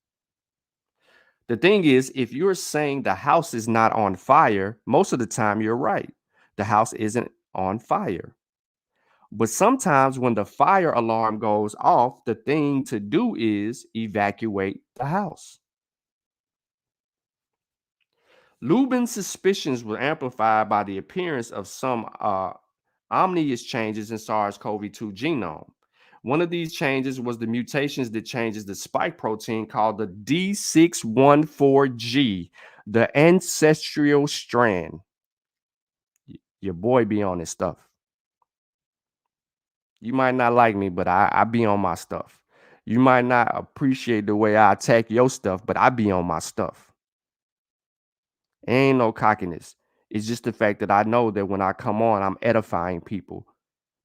The thing is, if you're saying the house is not on fire, most of the time you're right. The house isn't on fire. But sometimes when the fire alarm goes off, the thing to do is evacuate the house. Lubin's suspicions were amplified by the appearance of some ominous changes in SARS-CoV-2 genome. One of these changes was the mutations that changes the spike protein called the D614G, the ancestral strand. Your boy be on his stuff. You might not like me, but I be on my stuff. You might not appreciate the way I attack your stuff, but I be on my stuff. Ain't no cockiness. It's just the fact that I know that when I come on, I'm edifying people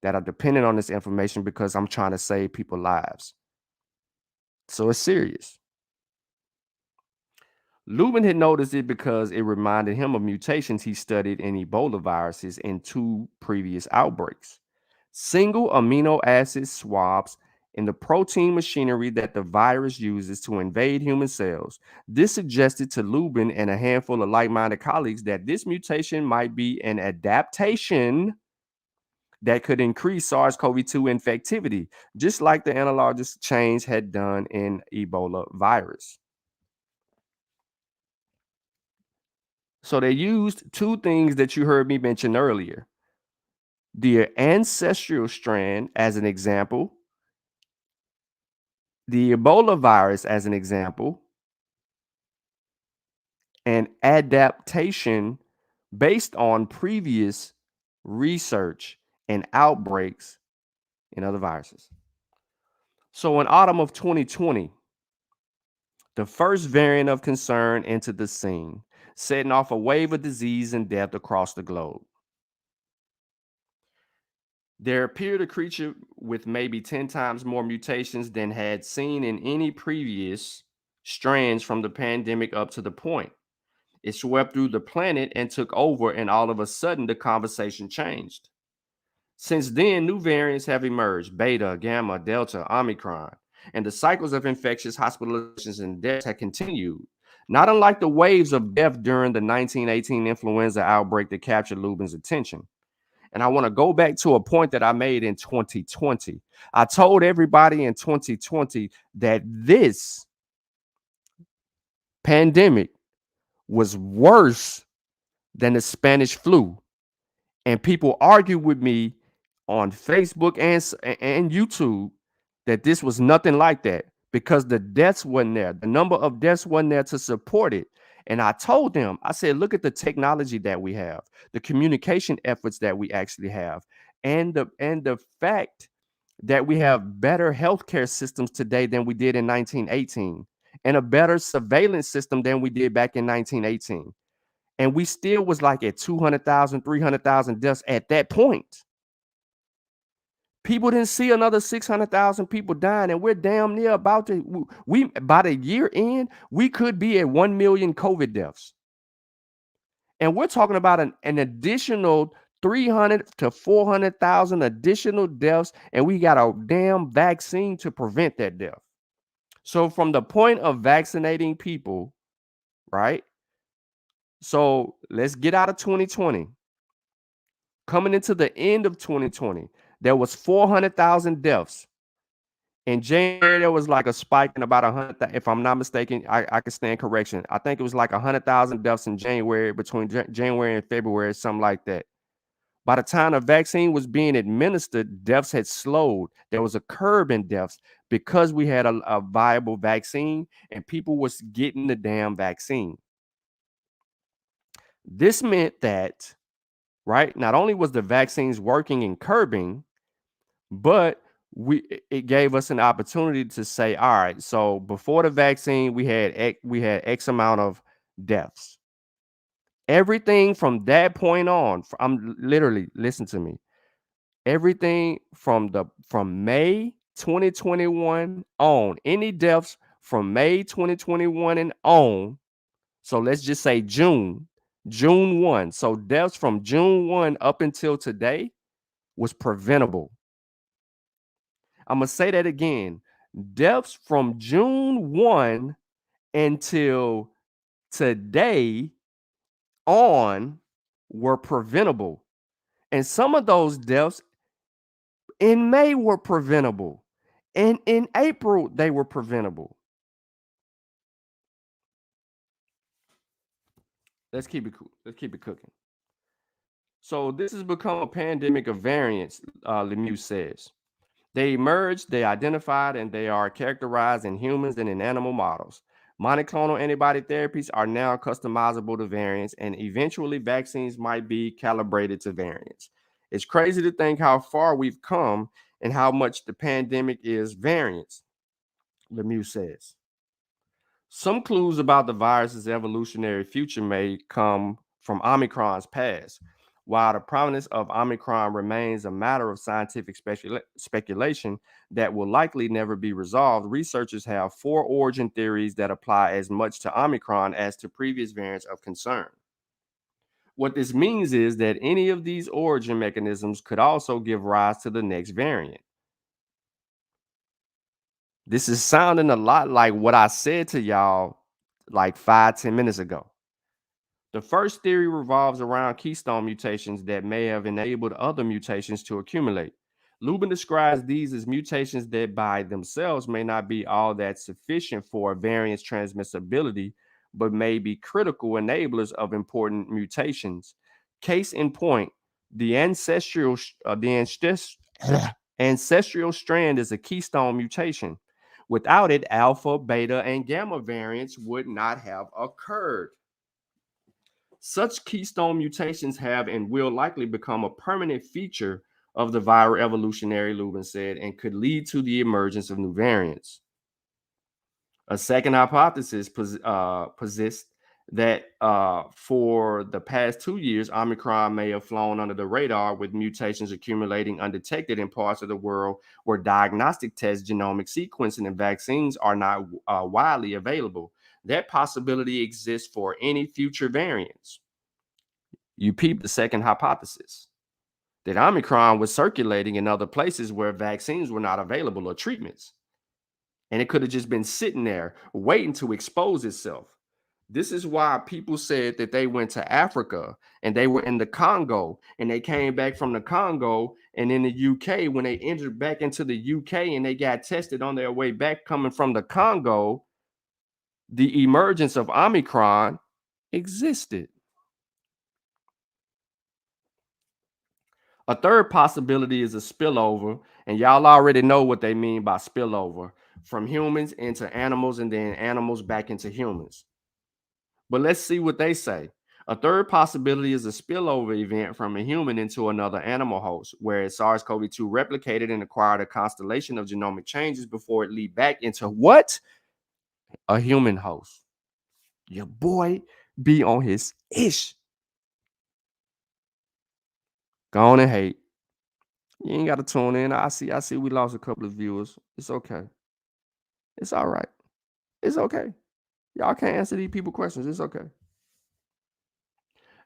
that are dependent on this information because I'm trying to save people's lives. So it's serious. Lubin had noticed it because it reminded him of mutations he studied in Ebola viruses in 2 previous outbreaks. Single amino acid swaps in the protein machinery that the virus uses to invade human cells. This suggested to Lubin and a handful of like-minded colleagues that this mutation might be an adaptation that could increase SARS-CoV-2 infectivity, just like the analogous change had done in Ebola virus. So they used 2 things that you heard me mention earlier. The ancestral strand as an example, the Ebola virus as an example, and adaptation based on previous research and outbreaks in other viruses. So in autumn of 2020, the first variant of concern entered the scene, setting off a wave of disease and death across the globe. There appeared a creature with maybe 10 times more mutations than had seen in any previous strands from the pandemic up to the point. It swept through the planet and took over, and all of a sudden, the conversation changed. Since then, new variants have emerged: Beta, Gamma, Delta, Omicron, and the cycles of infectious hospitalizations and deaths have continued. Not unlike the waves of death during the 1918 influenza outbreak that captured Lubin's attention. And I want to go back to a point that I made in 2020. I told everybody in 2020 that this pandemic was worse than the Spanish flu. And people argued with me on Facebook and YouTube that this was nothing like that because the deaths wasn't there. The number of deaths wasn't there to support it. And I told them, I said, look at the technology that we have, the communication efforts that we actually have, and the fact that we have better healthcare systems today than we did in 1918, and a better surveillance system than we did back in 1918. And we still was like at 200,000, 300,000 deaths at that point. People didn't see another 600,000 people dying, and we're damn near about to, we by the year end, we could be at 1 million COVID deaths. And we're talking about an additional 300 to 400,000 additional deaths, and we got a damn vaccine to prevent that death. So from the point of vaccinating people, right? So let's get out of 2020. Coming into the end of 2020, there was 400,000 deaths. In January, there was like a spike in about 100,000. If I'm not mistaken, I can stand correction. I think it was like 100,000 deaths in January, between January and February, something like that. By the time the vaccine was being administered, deaths had slowed. There was a curve in deaths because we had a viable vaccine and people was getting the damn vaccine. This meant that, right, not only was the vaccines working and curbing, But it gave us an opportunity to say, all right, so before the vaccine, we had X amount of deaths. Everything from that point on, I'm literally listen to me. Everything from May 2021 on, any deaths from May 2021 and on. So let's just say June 1. So deaths from June 1 up until today was preventable. I'm going to say that again. Deaths from June 1 until today on were preventable. And some of those deaths in May were preventable. And in April, they were preventable. Let's keep it cool. Let's keep it cooking. So this has become a pandemic of variants, Lemieux says. They emerged, they identified, and they are characterized in humans and in animal models. Monoclonal antibody therapies are now customizable to variants, and eventually vaccines might be calibrated to variants. It's crazy to think how far we've come and how much the pandemic is variants, Lemieux says. Some clues about the virus's evolutionary future may come from Omicron's past. While the provenance of Omicron remains a matter of scientific speculation that will likely never be resolved, researchers have four origin theories that apply as much to Omicron as to previous variants of concern. What this means is that any of these origin mechanisms could also give rise to the next variant. This is sounding a lot like what I said to y'all like 5-10 minutes ago. The first theory revolves around keystone mutations that may have enabled other mutations to accumulate. Lubin describes these as mutations that by themselves may not be all that sufficient for a variant's transmissibility, but may be critical enablers of important mutations. Case in point, the ancestral strand is a keystone mutation. Without it, alpha, beta, and gamma variants would not have occurred. Such keystone mutations have and will likely become a permanent feature of the viral evolutionary, Lubin said, and could lead to the emergence of new variants. A second hypothesis posits that for the past 2 years, Omicron may have flown under the radar with mutations accumulating undetected in parts of the world where diagnostic tests, genomic sequencing, and vaccines are not widely available. That possibility exists for any future variants. You peep the second hypothesis that Omicron was circulating in other places where vaccines were not available or treatments. And it could have just been sitting there waiting to expose itself. This is why people said that they went to Africa and they were in the Congo and they came back from the Congo and in the UK, when they entered back into the UK and they got tested on their way back coming from the Congo, the emergence of Omicron existed. A third possibility is a spillover, and y'all already know what they mean by spillover, from humans into animals and then animals back into humans. But let's see what they say. A third possibility is a spillover event from a human into another animal host, where SARS-CoV-2 replicated and acquired a constellation of genomic changes before it leaped back into what? A human host. Your boy be on his ish. Go on and hate. You ain't got to tune in. I see we lost a couple of viewers. It's okay. It's all right. It's okay. Y'all can't answer these people questions. It's okay.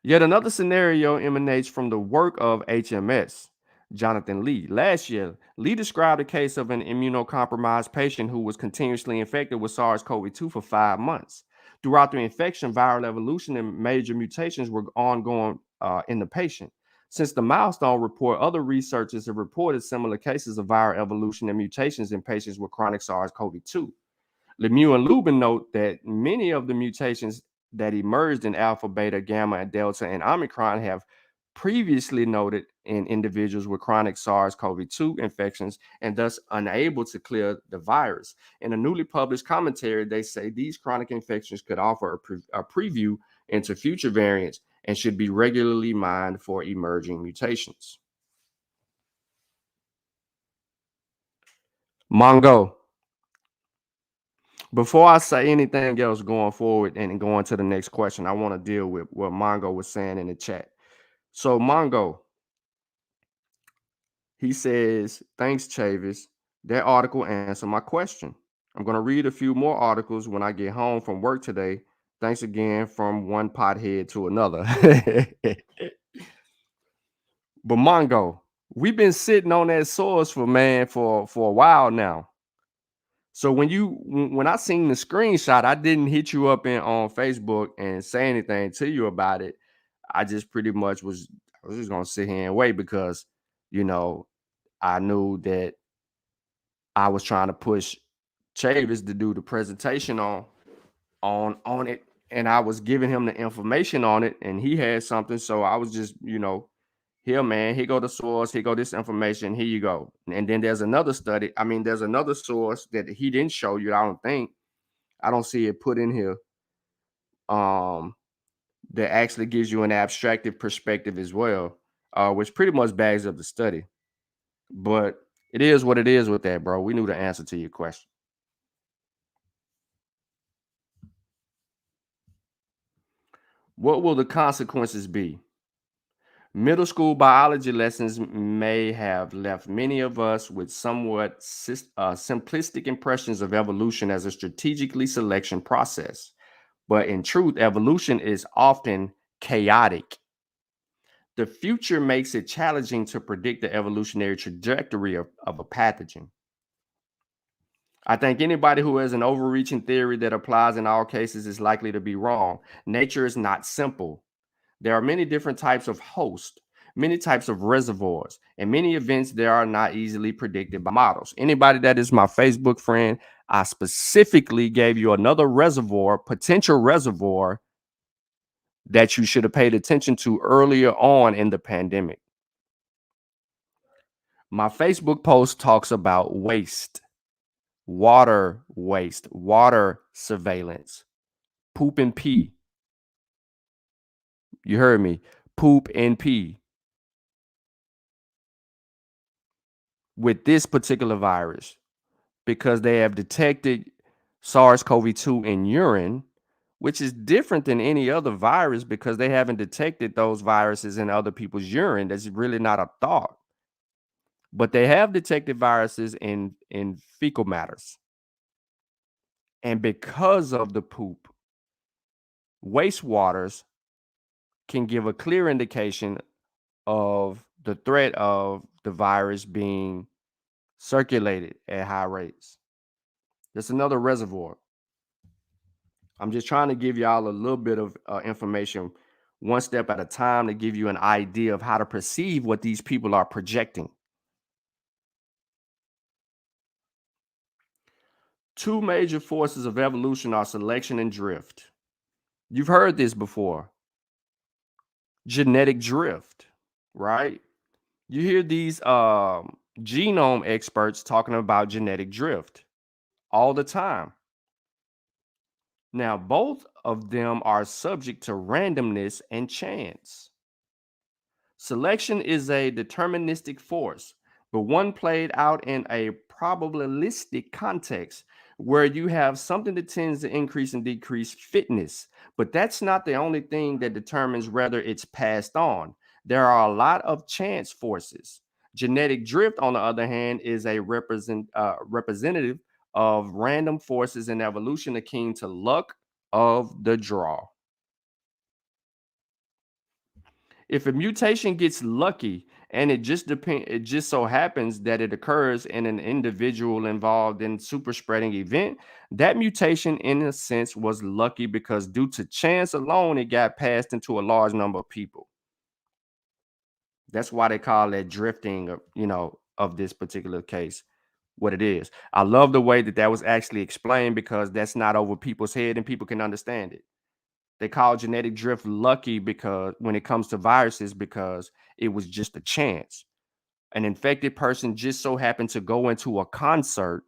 Yet another scenario emanates from the work of HMS, Jonathan Lee. Last year, Lee described a case of an immunocompromised patient who was continuously infected with SARS-CoV-2 for 5 months. Throughout the infection, viral evolution and major mutations were ongoing in the patient. Since the milestone report, other researchers have reported similar cases of viral evolution and mutations in patients with chronic SARS-CoV-2. Lemieux and Lubin note that many of the mutations that emerged in alpha, beta, gamma, and delta, and Omicron have previously noted in individuals with chronic SARS-CoV-2 infections and thus unable to clear the virus. In a newly published commentary, they say these chronic infections could offer a preview into future variants and should be regularly mined for emerging mutations. Mongo, before I say anything else going forward and going to the next question, I want to deal with what Mongo was saying in the chat. So, Mongo, he says, thanks, Chavis. That article answered my question. I'm going to read a few more articles when I get home from work today. Thanks again from one pothead to another. But Mongo, we've been sitting on that source for a while now. So when I seen the screenshot, I didn't hit you up on Facebook and say anything to you about it. I just pretty much I was just gonna sit here and wait because you know I knew that I was trying to push Chavis to do the presentation on it, and I was giving him the information on it, and he had something. So I was just, here, man, here go the source, here go this information, here you go. And then there's another study. I mean, there's another source that he didn't show you. I don't think. I don't see it put in here. That actually gives you an abstractive perspective as well, which pretty much bags up the study. But it is what it is with that, bro. We knew the answer to your question. What will the consequences be? Middle school biology lessons may have left many of us with somewhat simplistic impressions of evolution as a strategically selection process. But in truth, evolution is often chaotic. The future makes it challenging to predict the evolutionary trajectory of a pathogen. I think anybody who has an overreaching theory that applies in all cases is likely to be wrong. Nature is not simple. There are many different types of hosts, many types of reservoirs, and many events that are not easily predicted by models. Anybody that is my Facebook friend, I specifically gave you another reservoir, potential reservoir, that you should have paid attention to earlier on in the pandemic. My Facebook post talks about waste, water surveillance, poop and pee. You heard me, poop and pee. With this particular virus, because they have detected SARS-CoV-2 in urine, which is different than any other virus because they haven't detected those viruses in other people's urine. That's really not a thought. But they have detected viruses in fecal matters. And because of the poop, wastewaters can give a clear indication of the threat of the virus being circulated at high rates. That's another reservoir. I'm just trying to give y'all a little bit of information one step at a time to give you an idea of how to perceive what these people are projecting. Two major forces of evolution are selection and drift. You've heard this before. Genetic drift, right? You hear these genome experts talking about genetic drift all the time. Now, both of them are subject to randomness and chance. Selection is a deterministic force, but one played out in a probabilistic context where you have something that tends to increase and decrease fitness. But that's not the only thing that determines whether it's passed on. There are a lot of chance forces. Genetic drift, on the other hand, is a representative of random forces in evolution akin to luck of the draw. If a mutation gets lucky and it just so happens that it occurs in an individual involved in super spreading event, that mutation in a sense was lucky because due to chance alone it got passed into a large number of people. That's why they call that drifting of this particular case what it is. I love the way that was actually explained because that's not over people's head and people can understand it. They call genetic drift lucky because when it comes to viruses, because it was just a chance. An infected person just so happened to go into a concert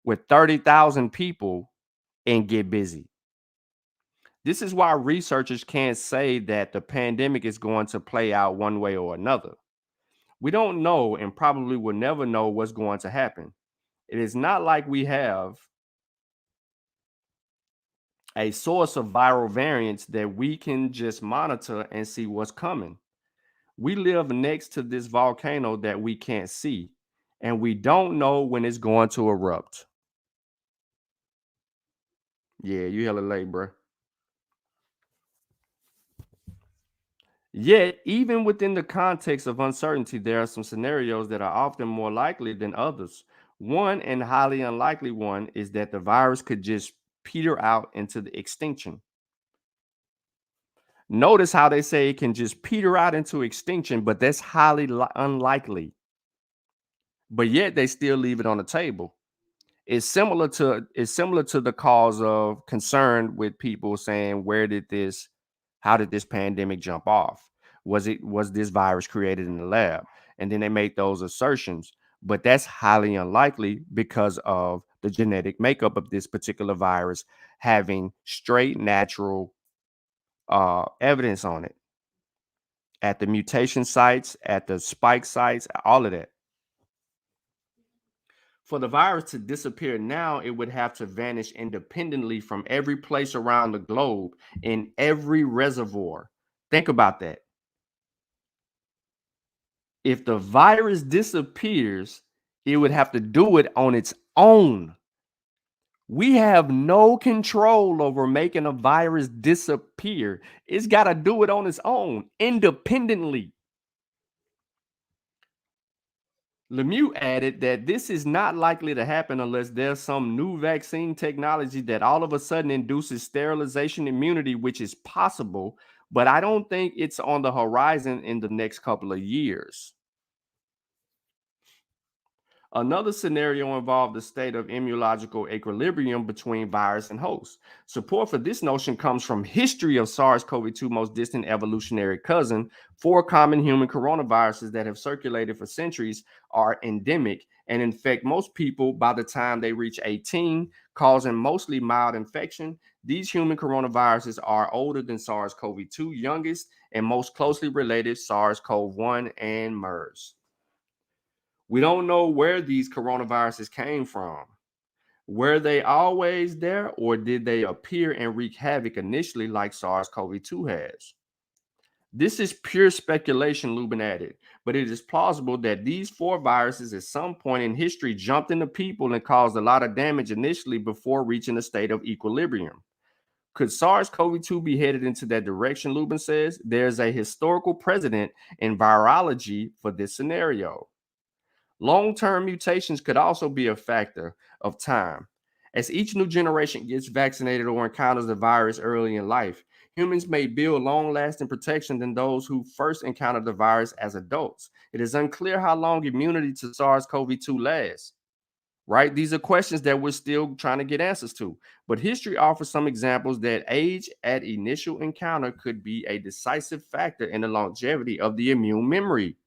with 30,000 people and get busy. This is why researchers can't say that the pandemic is going to play out one way or another. We don't know and probably will never know what's going to happen. It is not like we have a source of viral variants that we can just monitor and see what's coming. We live next to this volcano that we can't see, and we don't know when it's going to erupt. Yeah, you hella late, bro. Yet, even within the context of uncertainty, there are some scenarios that are often more likely than others. One and highly unlikely one is that the virus could just peter out into the extinction. Notice how they say it can just peter out into extinction, but that's highly unlikely. But yet they still leave it on the table. It's similar to the cause of concern with people saying, how did this pandemic jump off? Was this virus created in the lab? And then they make those assertions, but that's highly unlikely because of the genetic makeup of this particular virus having straight natural evidence on it at the mutation sites, at the spike sites, all of that. For the virus to disappear now, it would have to vanish independently from every place around the globe in every reservoir. Think about that. If the virus disappears, it would have to do it on its own. We have no control over making a virus disappear. It's got to do it on its own, independently. Lemieux added that this is not likely to happen unless there's some new vaccine technology that all of a sudden induces sterilization immunity, which is possible, but I don't think it's on the horizon in the next couple of years. Another scenario involved the state of immunological equilibrium between virus and host. Support for this notion comes from history of SARS-CoV-2 most distant evolutionary cousin. Four common human coronaviruses that have circulated for centuries are endemic and infect most people by the time they reach 18, causing mostly mild infection. These human coronaviruses are older than SARS-CoV-2, youngest and most closely related SARS-CoV-1 and MERS. We don't know where these coronaviruses came from. Were they always there, or did they appear and wreak havoc initially like SARS-CoV-2 has? This is pure speculation, Lubin added, but it is plausible that these four viruses at some point in history jumped into people and caused a lot of damage initially before reaching a state of equilibrium. Could SARS-CoV-2 be headed into that direction, Lubin says? There's a historical precedent in virology for this scenario. Long-term mutations could also be a factor of time. As each new generation gets vaccinated or encounters the virus early in life, humans may build long-lasting protection than those who first encountered the virus as adults. It is unclear how long immunity to SARS-CoV-2 lasts. Right? These are questions that we're still trying to get answers to. But history offers some examples that age at initial encounter could be a decisive factor in the longevity of the immune memory.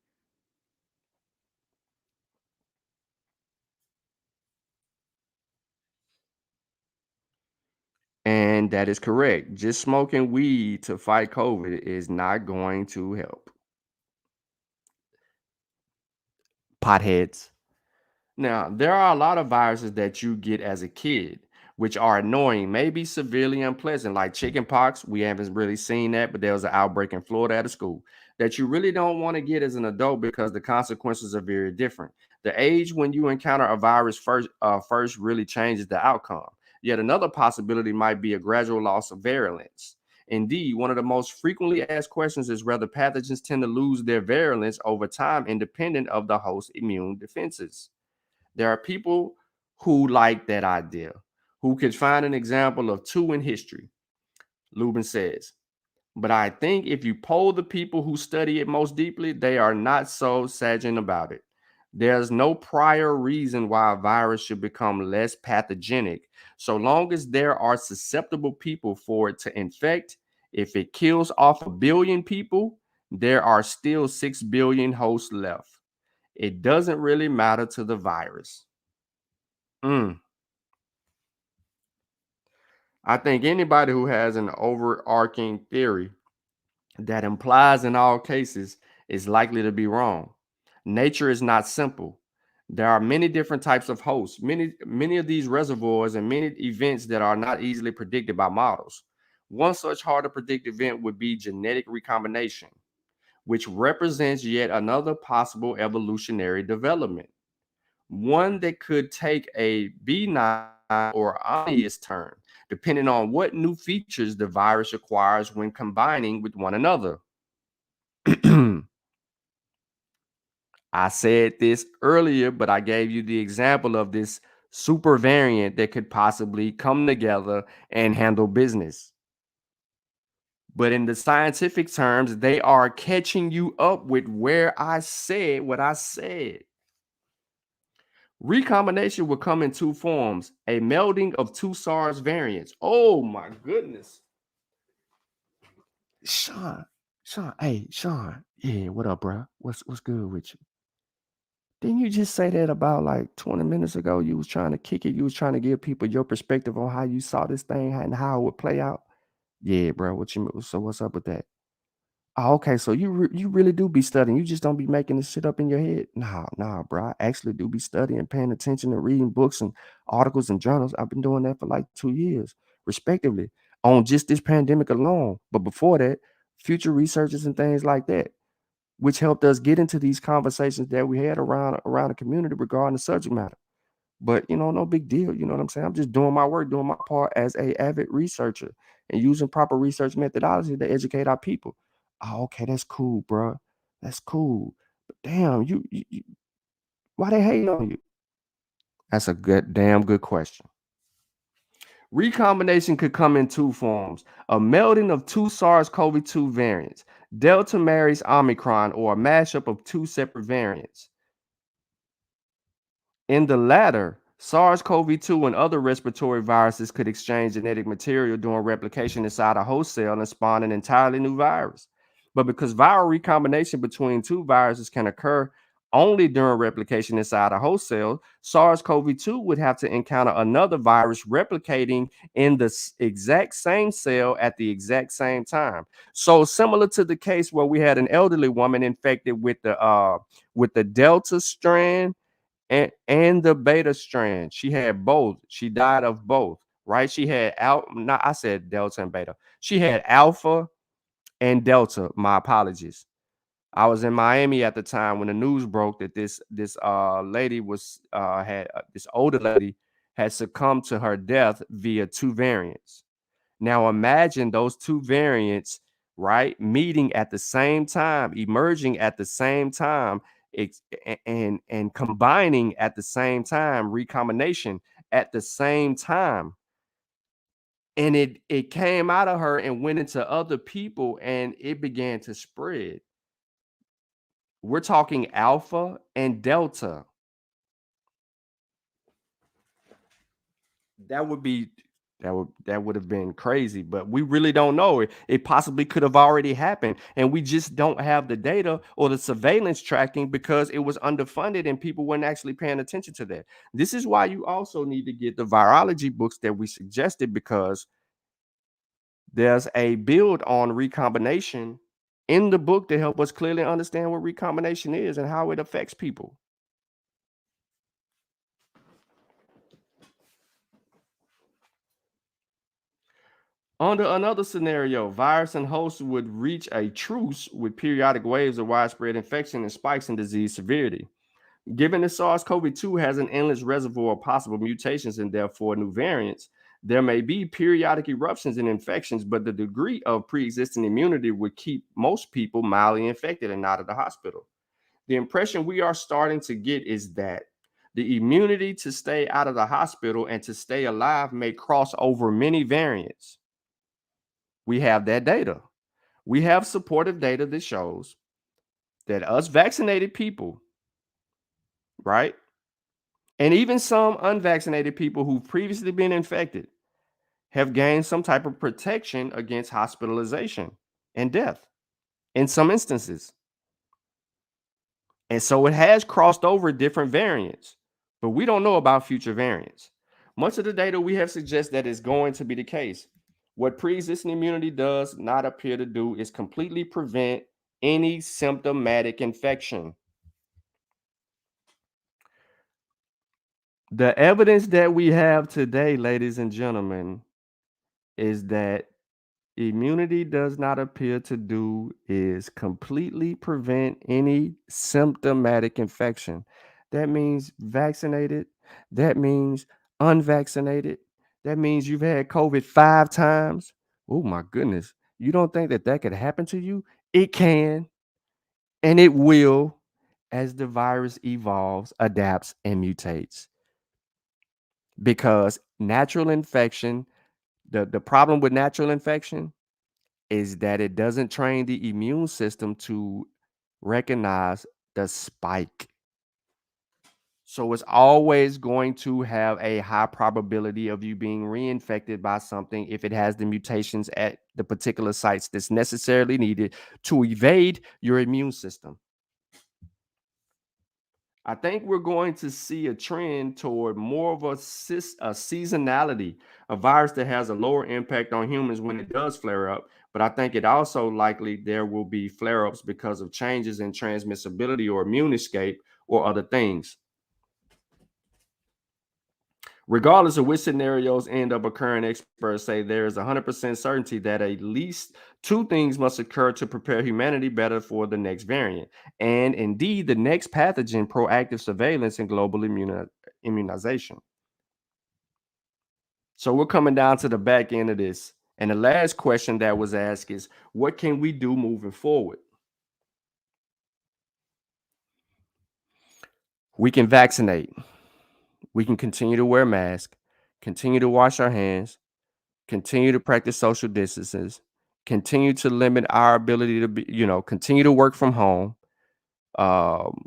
And that is correct. Just smoking weed to fight COVID is not going to help. Potheads. Now, there are a lot of viruses that you get as a kid, which are annoying, maybe severely unpleasant, like chickenpox. We haven't really seen that, but there was an outbreak in Florida at a school that you really don't want to get as an adult because the consequences are very different. The age when you encounter a virus first really changes the outcome. Yet another possibility might be a gradual loss of virulence. Indeed, one of the most frequently asked questions is whether pathogens tend to lose their virulence over time, independent of the host's immune defenses. There are people who like that idea, who could find an example of two in history. Lubin says, but I think if you poll the people who study it most deeply, they are not so sanguine about it. There's no prior reason why a virus should become less pathogenic. So long as there are susceptible people for it to infect, if it kills off 1 billion people, there are still 6 billion hosts left. It doesn't really matter to the virus. Mm. I think anybody who has an overarching theory that implies in all cases is likely to be wrong. Nature is not simple. There are many different types of hosts, many of these reservoirs, and many events that are not easily predicted by models. One such hard to predict event would be genetic recombination, which represents yet another possible evolutionary development, one that could take a benign or ominous turn, depending on what new features the virus acquires when combining with one another. I said this earlier, but I gave you the example of this super variant that could possibly come together and handle business. But in the scientific terms, they are catching you up with where I said what I said. Recombination will come in two forms: a melding of two SARS variants. Oh my goodness. Sean, hey, Sean. Yeah, what up, bro? What's good with you? Didn't you just say that about like 20 minutes ago? You was trying to kick it. You was trying to give people your perspective on how you saw this thing and how it would play out. Yeah, bro. So what's up with that? Oh, okay. So you really do be studying. You just don't be making this shit up in your head. Nah, bro. I actually do be studying, paying attention, and reading books and articles and journals. I've been doing that for like 2 years, respectively, on just this pandemic alone. But before that, future researchers and things like that, which helped us get into these conversations that we had around the community regarding the subject matter. But no big deal. You know what I'm saying? I'm just doing my work, doing my part as a avid researcher and using proper research methodology to educate our people. Oh, okay, that's cool, bro. That's cool. But damn, why they hating on you? That's a damn good question. Recombination could come in two forms: a melding of two SARS-CoV-2 variants. Delta marries Omicron, or a mashup of two separate variants. In the latter, SARS-CoV-2 and other respiratory viruses could exchange genetic material during replication inside a host cell and spawn an entirely new virus. But because viral recombination between two viruses can occur only during replication inside a host cell, SARS-CoV-2 would have to encounter another virus replicating in the exact same cell at the exact same time. So similar to the case where we had an elderly woman infected with the Delta strand and the beta strand. She had both. She died of both, right? She had not I said delta and beta. She had alpha and delta. My apologies. I was in Miami at the time when the news broke that this lady was had this older lady had succumbed to her death via two variants. Now imagine those two variants, right, meeting at the same time, emerging at the same time, and combining at the same time, recombination at the same time. And it came out of her and went into other people and it began to spread. We're talking alpha and delta. That would be that would have been crazy, but we really don't know. It possibly could have already happened, and we just don't have the data or the surveillance tracking because it was underfunded and people weren't actually paying attention to that. This is why you also need to get the virology books that we suggested, because there's a build on recombination in the book to help us clearly understand what recombination is and how it affects people. Under another scenario, virus and hosts would reach a truce with periodic waves of widespread infection and spikes in disease severity. Given that SARS-CoV-2 has an endless reservoir of possible mutations and therefore new variants, there may be periodic eruptions and infections, but the degree of pre-existing immunity would keep most people mildly infected and not at the hospital. The impression we are starting to get is that the immunity to stay out of the hospital and to stay alive may cross over many variants. We have that data. We have supportive data that shows that us vaccinated people, right? And even some unvaccinated people who've previously been infected have gained some type of protection against hospitalization and death in some instances. And so it has crossed over different variants, but we don't know about future variants. Much of the data we have suggests that is going to be the case. What pre-existing immunity does not appear to do is completely prevent any symptomatic infection. The evidence that we have today, ladies and gentlemen, is that immunity does not appear to do is completely prevent any symptomatic infection. That means vaccinated, that means unvaccinated, that means you've had COVID 5 times. Oh my goodness. You don't think that that could happen to you? It can, and it will, as the virus evolves, adapts, and mutates. Because natural infection, the problem with natural infection is that it doesn't train the immune system to recognize the spike. So it's always going to have a high probability of you being reinfected by something if it has the mutations at the particular sites that's necessarily needed to evade your immune system. I think we're going to see a trend toward more of a seasonality, a virus that has a lower impact on humans when it does flare up. But I think it also likely there will be flare ups because of changes in transmissibility or immune escape or other things. Regardless of which scenarios end up occurring, experts say there is 100% certainty that at least two things must occur to prepare humanity better for the next variant. And indeed, the next pathogen, proactive surveillance and global immunization. So we're coming down to the back end of this. And the last question that was asked is what can we do moving forward? We can vaccinate. We can continue to wear masks, continue to wash our hands, continue to practice social distances, continue to limit our ability to be, continue to work from home, um,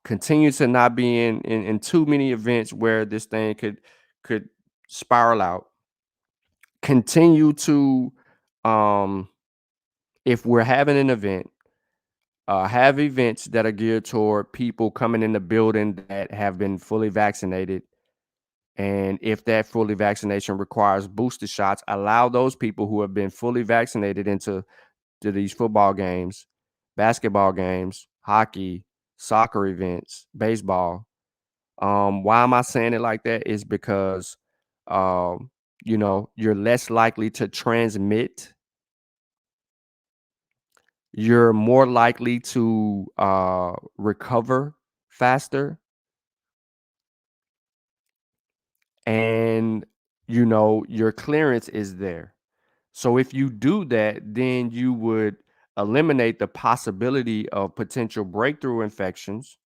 continue to not be in too many events where this thing could spiral out. Continue to, um, if we're having an event, have events that are geared toward people coming in the building that have been fully vaccinated. And if that fully vaccination requires booster shots, allow those people who have been fully vaccinated into to these football games, basketball games, hockey, soccer events, baseball. Why am I saying it like that? Is because you're less likely to transmit. You're more likely to recover faster, and your clearance is there. So if you do that, then you would eliminate the possibility of potential breakthrough infections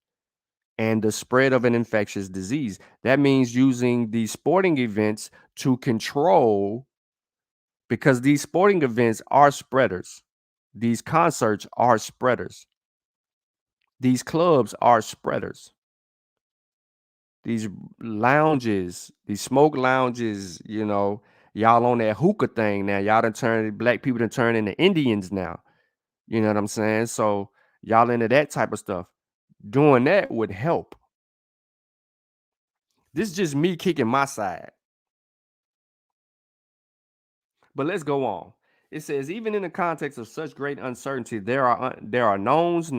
and the spread of an infectious disease. That means using these sporting events to control, because these sporting events are spreaders. These concerts are spreaders. These clubs are spreaders. These lounges, these smoke lounges, y'all on that hookah thing now. Y'all done turned black people done turn into Indians now. You know what I'm saying? So y'all into that type of stuff. Doing that would help. This is just me kicking my side. But let's go on. It says, even in the context of such great uncertainty, there are knowns,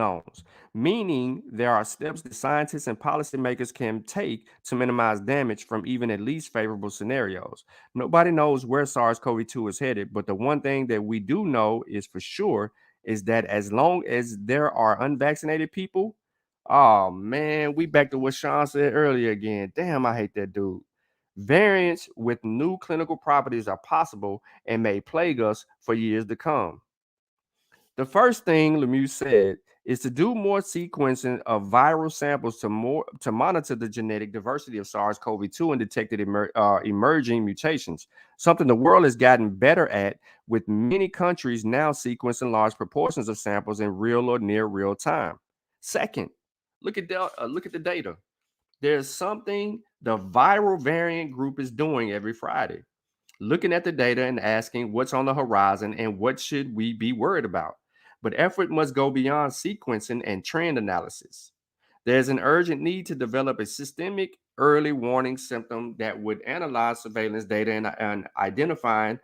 meaning there are steps that scientists and policymakers can take to minimize damage from even at least favorable scenarios. Nobody knows where SARS-CoV-2 is headed, but the one thing that we do know is for sure is that as long as there are unvaccinated people, oh man, we back to what Sean said earlier again. Damn, I hate that dude. Variants with new clinical properties are possible and may plague us for years to come. The first thing Lemieux said is to do more sequencing of viral samples to monitor the genetic diversity of SARS-CoV-2 and detected emerging mutations, something the world has gotten better at, with many countries now sequencing large proportions of samples in real or near real time. Second, look at the data. There's something the viral variant group is doing every Friday, looking at the data and asking what's on the horizon and what should we be worried about. But effort must go beyond sequencing and trend analysis. There's an urgent need to develop a systemic early warning system that would analyze surveillance data and identify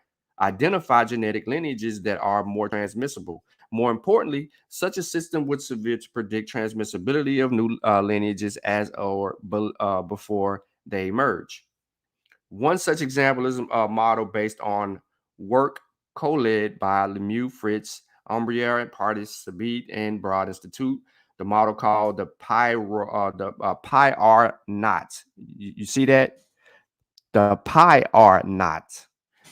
genetic lineages that are more transmissible. More importantly, such a system would serve to predict transmissibility of new lineages as or before they emerge. One such example is a model based on work co-led by Lemieux, Fritz, Umbrier, Pardis, Sabit, and Broad Institute. The model called the Pi R knot. You see that? The Pi R knot.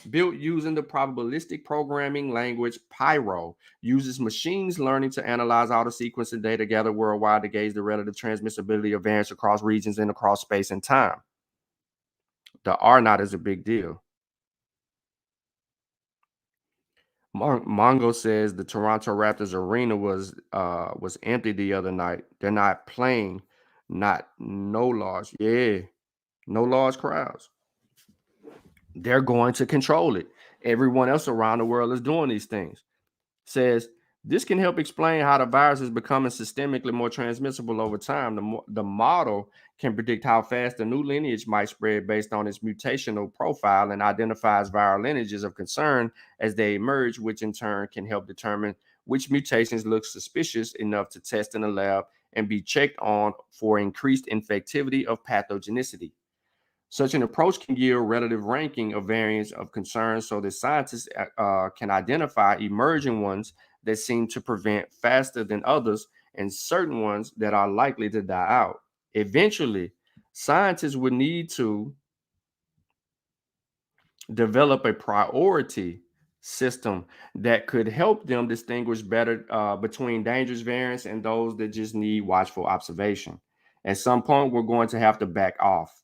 Built using the probabilistic programming language Pyro, uses machines learning to analyze all the sequencing data gathered worldwide to gauge the relative transmissibility of variance across regions and across space and time. The R knot is a big deal. Mongo says the Toronto Raptors arena was empty the other night. They're not playing, not no large, yeah, no large crowds. They're going to control it. Everyone else around the world is doing these things. Says this can help explain how the virus is becoming systemically more transmissible over time. The model can predict how fast a new lineage might spread based on its mutational profile and identifies viral lineages of concern as they emerge, which in turn can help determine which mutations look suspicious enough to test in a lab and be checked on for increased infectivity of pathogenicity. Such an approach can give a relative ranking of variants of concern so that scientists can identify emerging ones that seem to prevent faster than others and certain ones that are likely to die out. Eventually, scientists would need to develop a priority system that could help them distinguish better between dangerous variants and those that just need watchful observation. At some point, we're going to have to back off.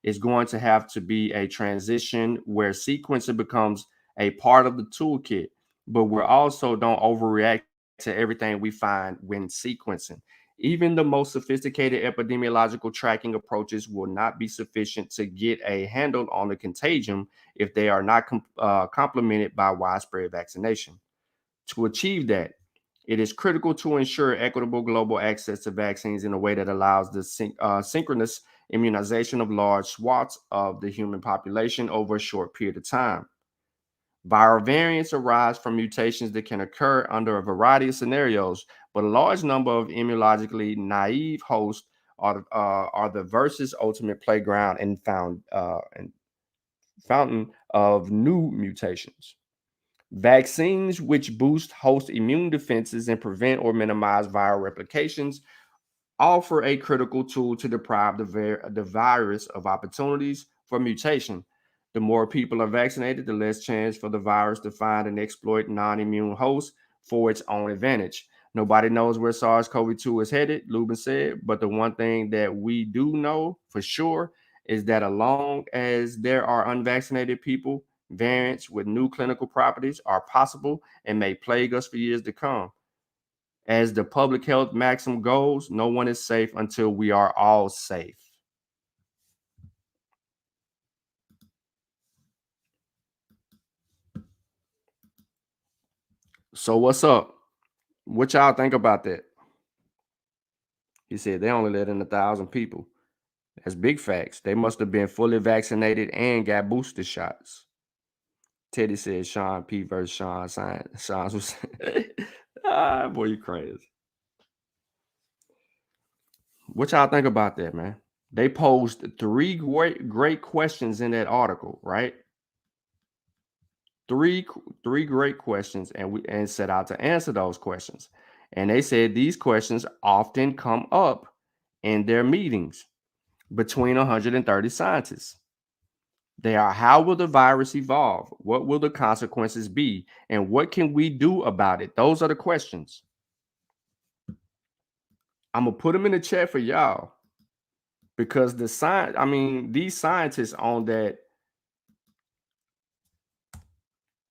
It's going to have to be a transition where sequencing becomes a part of the toolkit, but we're also don't overreact to everything we find when sequencing. Even the most sophisticated epidemiological tracking approaches will not be sufficient to get a handle on the contagion if they are not complemented by widespread vaccination. To achieve that, it is critical to ensure equitable global access to vaccines in a way that allows the synchronous immunization of large swaths of the human population over a short period of time. Viral variants arise from mutations that can occur under a variety of scenarios, but a large number of immunologically naive hosts are the versus ultimate playground and fountain of new mutations. Vaccines, which boost host immune defenses and prevent or minimize viral replications, offer a critical tool to deprive the virus of opportunities for mutation. The more people are vaccinated, the less chance for the virus to find and exploit non immune hosts for its own advantage. Nobody knows where SARS CoV 2 is headed, Lubin said, but the one thing that we do know for sure is that as long as there are unvaccinated people, variants with new clinical properties are possible and may plague us for years to come. As the public health maxim goes, no one is safe until we are all safe. So what's up? What y'all think about that? He said they only let in 1,000 people. That's big facts. They must have been fully vaccinated and got booster shots. Teddy said Sean P versus Sean Science. Sean was boy, you crazy. What y'all think about that, man? They posed three great questions in that article, right? Three great questions, and set out to answer those questions. And they said these questions often come up in their meetings between 130 scientists. They are: how will the virus evolve? What will the consequences be? And what can we do about it? Those are the questions. I'm gonna put them in the chat for y'all because these scientists on that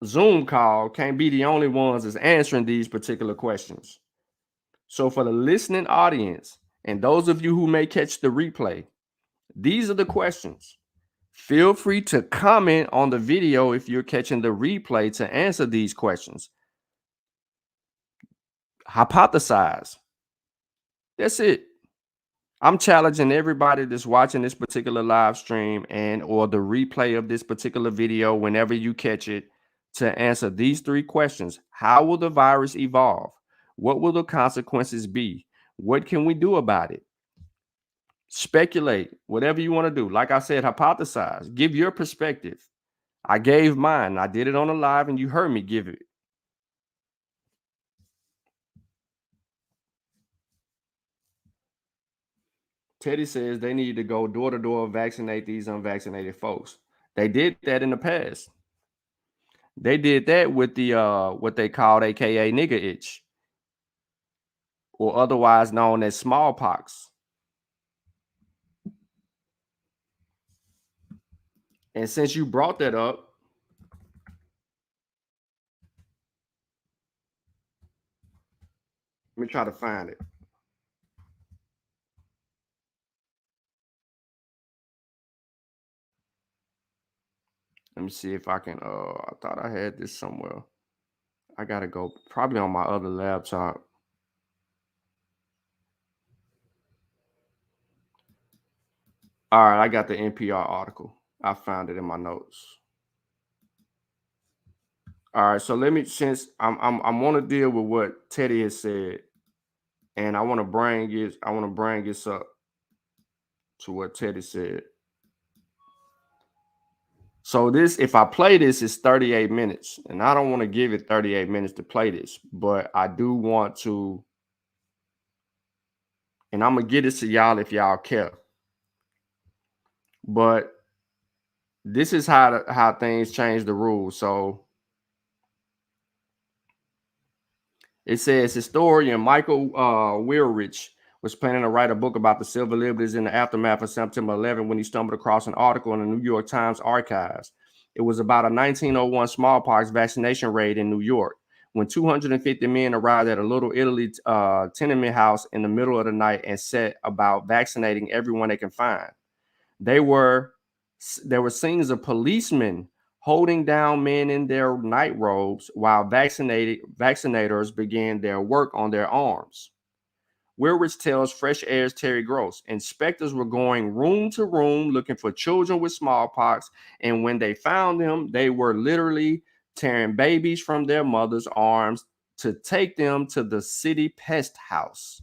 Zoom call can't be the only ones that's answering these particular questions. So for the listening audience and those of you who may catch the replay, these are the questions. Feel free to comment on the video if you're catching the replay to answer these questions. Hypothesize. That's it. I'm challenging everybody that's watching this particular live stream and or the replay of this particular video whenever you catch it to answer these three questions. How will the virus evolve? What will the consequences be? What can we do about it? Speculate, whatever you want to do. Like I said, hypothesize, give your perspective. I gave mine. I did it on a live and you heard me give it. Teddy says they need to go door to door, vaccinate these unvaccinated folks. They did that in the past. They did that with the what they called AKA nigger itch, or otherwise known as smallpox. And since you brought that up, let me try to find it. Let me see if I can I thought I had this somewhere. I gotta go probably on my other laptop. All right, I got the NPR article. I found it in my notes. All right, so let me since I want to deal with what Teddy has said, and I want to bring this up to what Teddy said. So this, if I play this, it's 38 minutes, and I don't want to give it 38 minutes to play this, but I do want to, and I'm gonna get this to y'all if y'all care. But this is how things change the rules. So it says historian Michael Weirich was planning to write a book about the civil liberties in the aftermath of September 11 when he stumbled across an article in the New York Times archives. It was about a 1901 smallpox vaccination raid in New York when 250 men arrived at a Little Italy tenement house in the middle of the night and set about vaccinating everyone they can find. They were there were scenes of policemen holding down men in their night robes while vaccinators began their work on their arms. Weirich tells Fresh Air's Terry Gross inspectors were going room to room looking for children with smallpox, and when they found them, they were literally tearing babies from their mother's arms to take them to the city pest house,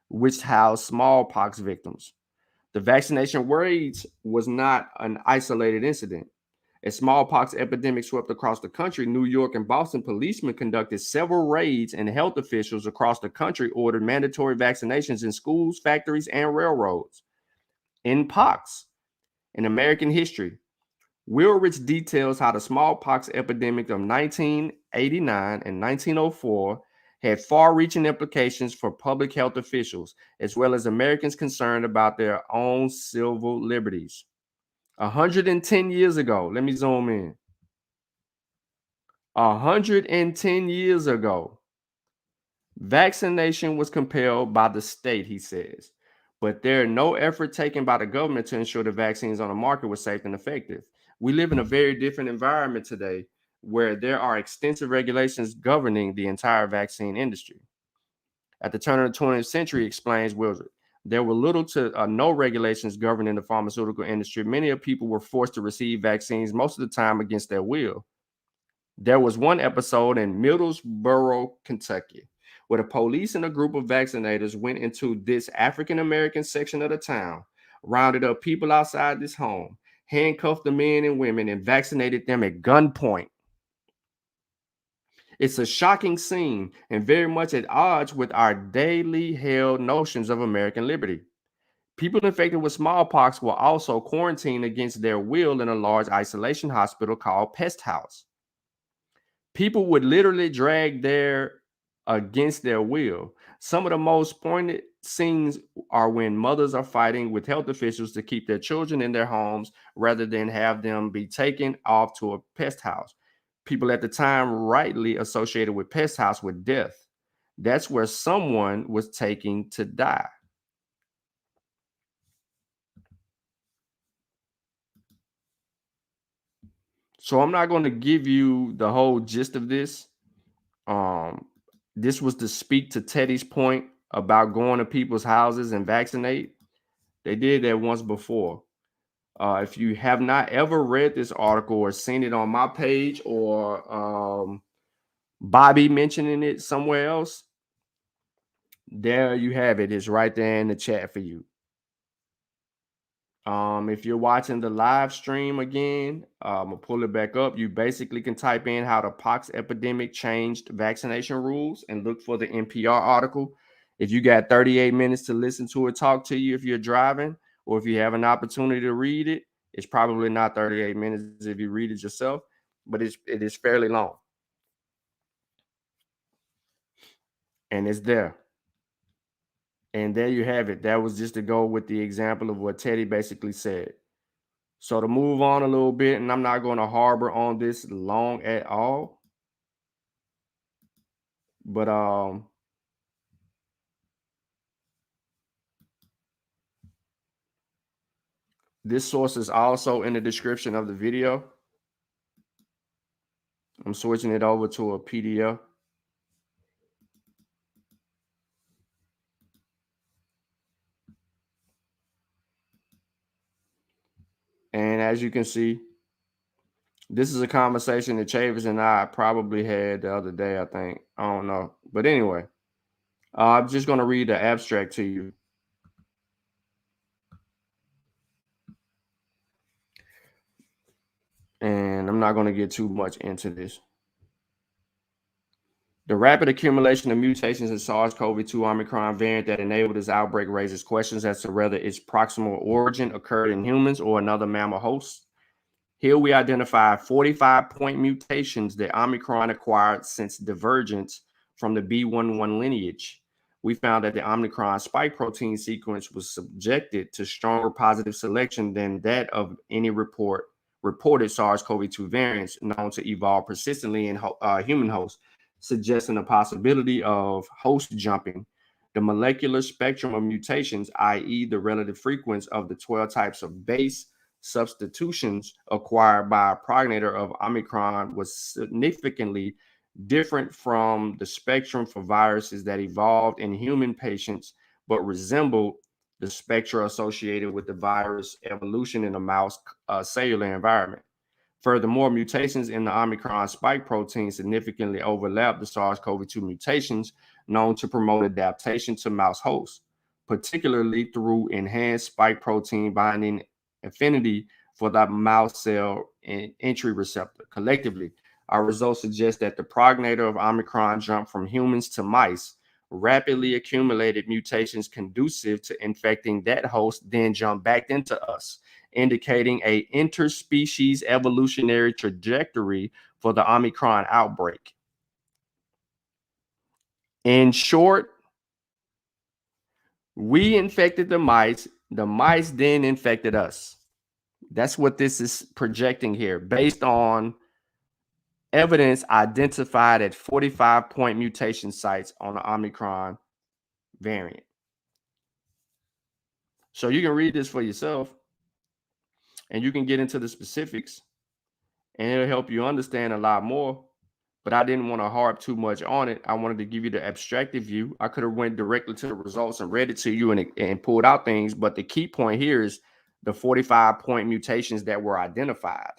which housed smallpox victims. The vaccination raids was not an isolated incident. As smallpox epidemic swept across the country, New York and Boston policemen conducted several raids, and health officials across the country ordered mandatory vaccinations in schools, factories, and railroads. In Pox, in American history, Wilrich details how the smallpox epidemic of 1989 and 1904 had far reaching implications for public health officials, as well as Americans concerned about their own civil liberties. 110 years ago, let me zoom in. 110 years ago, vaccination was compelled by the state, he says, but there are no effort taken by the government to ensure the vaccines on the market were safe and effective. We live in a very different environment today where there are extensive regulations governing the entire vaccine industry. At the turn of the 20th century, explains Wildred, there were little to no regulations governing the pharmaceutical industry. Many of people were forced to receive vaccines most of the time against their will. There was one episode in Middlesboro, Kentucky, where the police and a group of vaccinators went into this African American section of the town, rounded up people outside this home, handcuffed the men and women, and vaccinated them at gunpoint. It's a shocking scene and very much at odds with our daily held notions of American liberty. People infected with smallpox were also quarantined against their will in a large isolation hospital called Pest House. People would literally drag there against their will. Some of the most poignant scenes are when mothers are fighting with health officials to keep their children in their homes rather than have them be taken off to a pest house. People at the time rightly associated with pest house with death. That's where someone was taking to die. So I'm not going to give you the whole gist of this. Um, this was to speak to Teddy's point about going to people's houses and vaccinate. They did that once before. If you have not ever read this article or seen it on my page or Bobby mentioning it somewhere else, there you have it. It's right there in the chat for you. If you're watching the live stream again, I'm gonna pull it back up. You basically can type in how the pox epidemic changed vaccination rules and look for the NPR article. If you got 38 minutes to listen to it talk to you if you're driving, or if you have an opportunity to read it, it's probably not 38 minutes if you read it yourself, but it is fairly long. And it's there. And there you have it. That was just to go with the example of what Teddy basically said. So to move on a little bit, and I'm not going to harbor on this long at all, but this source is also in the description of the video. I'm switching it over to a PDF. And as you can see, this is a conversation that Chavis and I probably had the other day, I think. I don't know. But anyway, I'm just going to read the abstract to you. And I'm not going to get too much into this. The rapid accumulation of mutations in SARS-CoV-2 Omicron variant that enabled this outbreak raises questions as to whether its proximal origin occurred in humans or another mammal host. Here we identify 45-point mutations that Omicron acquired since divergence from the B11 lineage. We found that the Omicron spike protein sequence was subjected to stronger positive selection than that of any reported SARS-CoV-2 variants known to evolve persistently in human hosts, suggesting a possibility of host jumping. The molecular spectrum of mutations, i.e., the relative frequency of the 12 types of base substitutions acquired by a progenitor of Omicron, was significantly different from the spectrum for viruses that evolved in human patients but resembled the spectra associated with the virus evolution in a mouse cellular environment. Furthermore, mutations in the Omicron spike protein significantly overlap the SARS-CoV-2 mutations known to promote adaptation to mouse hosts, particularly through enhanced spike protein binding affinity for the mouse cell entry receptor. Collectively, our results suggest that the progenitor of Omicron jumped from humans to mice, rapidly accumulated mutations conducive to infecting that host, then jumped back into us, indicating a interspecies evolutionary trajectory for the Omicron outbreak. In short, we infected the mice then infected us. That's what this is projecting here, based on evidence identified at 45-point mutation sites on the Omicron variant. So you can read this for yourself, and you can get into the specifics, and it'll help you understand a lot more. But I didn't want to harp too much on it. I wanted to give you the abstractive view. I could have went directly to the results and read it to you and pulled out things. But the key point here is the 45-point mutations that were identified.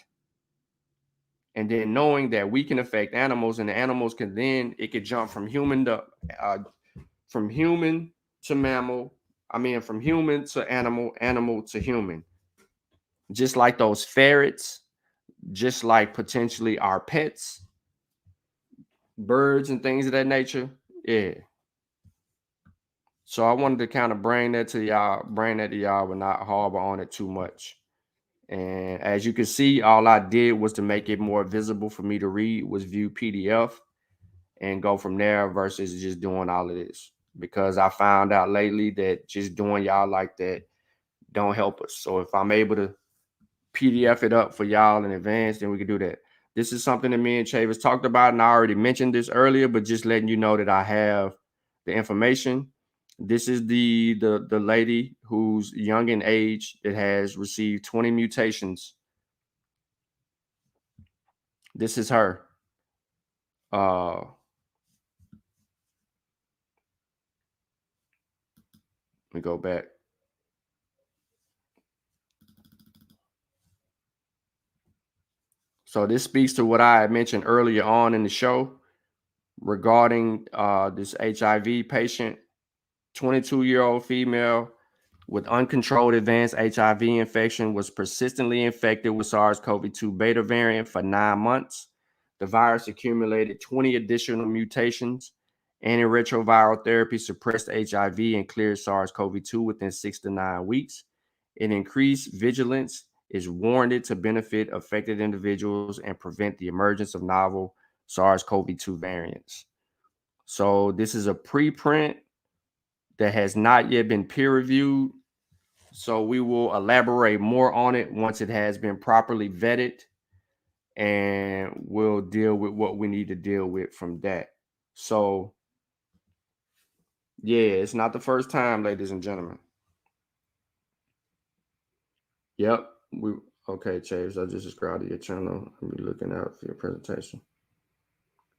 And then knowing that we can affect animals, and the animals can then, it could jump from human to mammal. From human to animal, animal to human. Just like those ferrets, just like potentially our pets, birds and things of that nature. Yeah. So I wanted to kind of bring that to y'all, but not harbor on it too much. And as you can see, all I did was to make it more visible for me to read, was view PDF and go from there versus just doing all of this. Because I found out lately that just doing y'all like that don't help us. So if I'm able to PDF it up for y'all in advance, then we can do that. This is something that me and Chavis talked about, and I already mentioned this earlier, but just letting you know that I have the information. This is the lady who's young in age that has received 20 mutations. This is her. Let me go back. So this speaks to what I had mentioned earlier on in the show regarding this HIV patient, 22-year-old female with uncontrolled advanced HIV infection was persistently infected with SARS-CoV-2 beta variant for 9 months. The virus accumulated 20 additional mutations. Antiretroviral therapy suppressed HIV and cleared SARS-CoV-2 within 6 to 9 weeks. An increased vigilance is warranted to benefit affected individuals and prevent the emergence of novel SARS-CoV-2 variants. So this is a preprint that has not yet been peer reviewed. So we will elaborate more on it once it has been properly vetted, and we'll deal with what we need to deal with from that. So yeah, it's not the first time, ladies and gentlemen. Yep. Okay, Chase. I just subscribed to your channel. I'll be looking out for your presentation.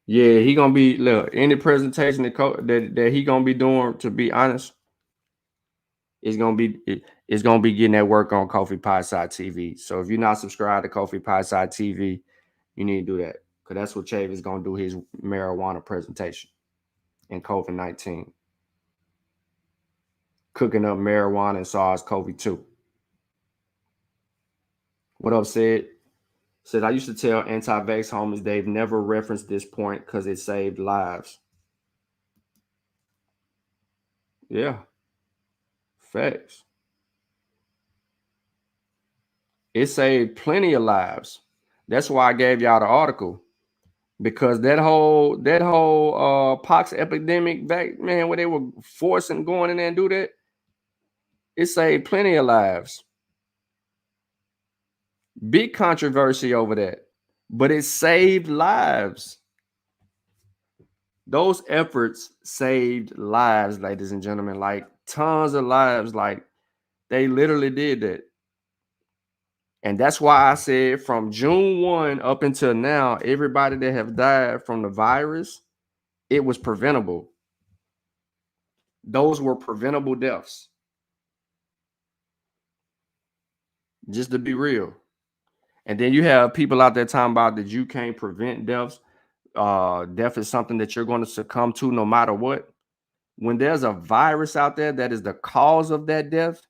Yeah, he gonna be look any presentation that he gonna be doing. To be honest, it's gonna be getting that work on Coffee Pie Side TV. So if you're not subscribed to Coffee Pie Side TV, you need to do that, because that's what Chave is gonna do his marijuana presentation in COVID-19, cooking up marijuana and SARS-CoV-2. What up, Sid? Said, I used to tell anti-vax homies they've never referenced this point because it saved lives. Yeah, facts. It saved plenty of lives. That's why I gave y'all the article, because that whole pox epidemic back, man, where they were forcing going in there and do that, it saved plenty of lives. Big controversy over that, but it saved lives. Those efforts saved lives, ladies and gentlemen, like tons of lives. Like they literally did that. And that's why I said from June 1 up until now, everybody that have died from the virus, it was preventable. Those were preventable deaths. Just to be real. And then you have people out there talking about that you can't prevent deaths. Death is something that you're going to succumb to no matter what. When there's a virus out there that is the cause of that death,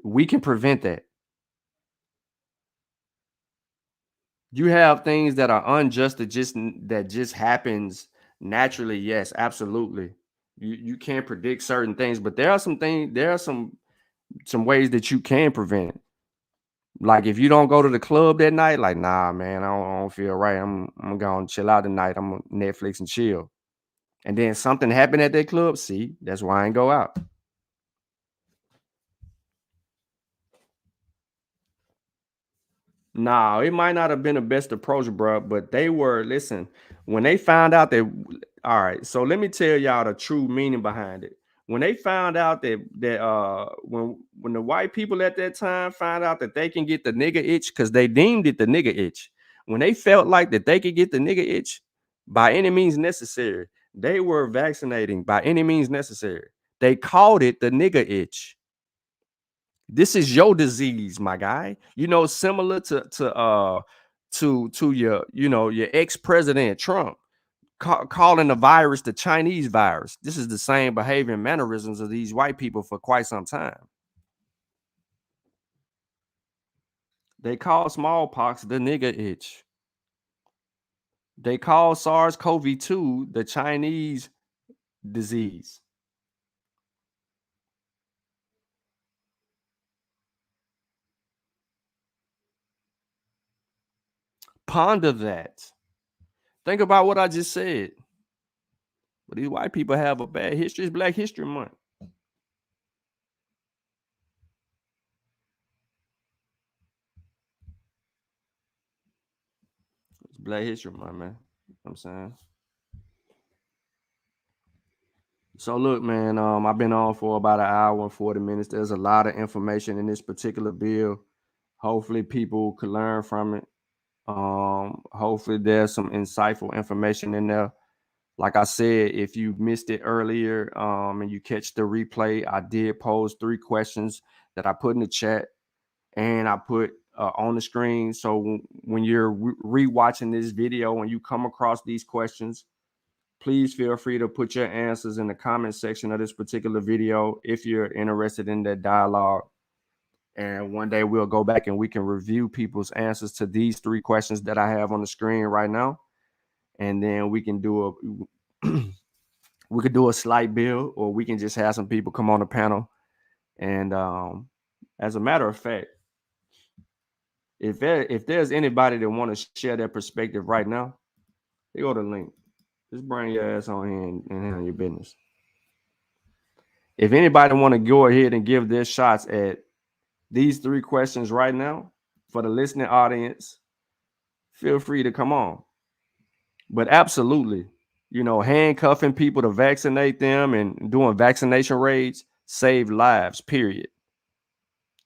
we can prevent that. You have things that are unjust that just happens naturally. Yes, absolutely. You can't predict certain things, but there are some ways that you can prevent it. Like if you don't go to the club that night, like, nah, man, I don't feel right. I'm gonna chill out tonight. I'm gonna Netflix and chill. And then something happened at that club. See, that's why I ain't go out. No, it might not have been the best approach, bro, but they were, listen, when they found out that, all right, so let me tell y'all the true meaning behind it. When they found out when the white people at that time found out that they can get the nigga itch, because they deemed it the nigga itch. When they felt like that they could get the nigga itch by any means necessary, they were vaccinating by any means necessary. They called it the nigga itch. This is your disease, my guy. Similar to your, your ex-president Trump calling the virus the Chinese virus. This is the same behavior and mannerisms of these white people for quite some time. They call smallpox the nigga itch. They call SARS-CoV-2 the Chinese disease. Ponder that. Think about what I just said. But these white people have a bad history. It's Black History Month. It's Black History Month, man. You know what I'm saying? So look, man, I've been on for about an hour and 40 minutes. There's a lot of information in this particular bill. Hopefully people can learn from it. Hopefully there's some insightful information in there. Like I said, if you missed it earlier, and you catch the replay, I did pose 3 questions that I put in the chat and I put on the screen. So when you're rewatching this video and you come across these questions, please feel free to put your answers in the comment section of this particular video if you're interested in that dialogue. And one day we'll go back and we can review people's answers to these 3 questions that I have on the screen right now. And then we can do a slight build, or we can just have some people come on the panel. And as a matter of fact, if there's anybody that want to share their perspective right now, they go to the link. Just bring your ass on here and handle your business. If anybody want to go ahead and give their shots at these 3 questions right now for the listening audience, feel free to come on. But absolutely, handcuffing people to vaccinate them and doing vaccination raids saved lives, period.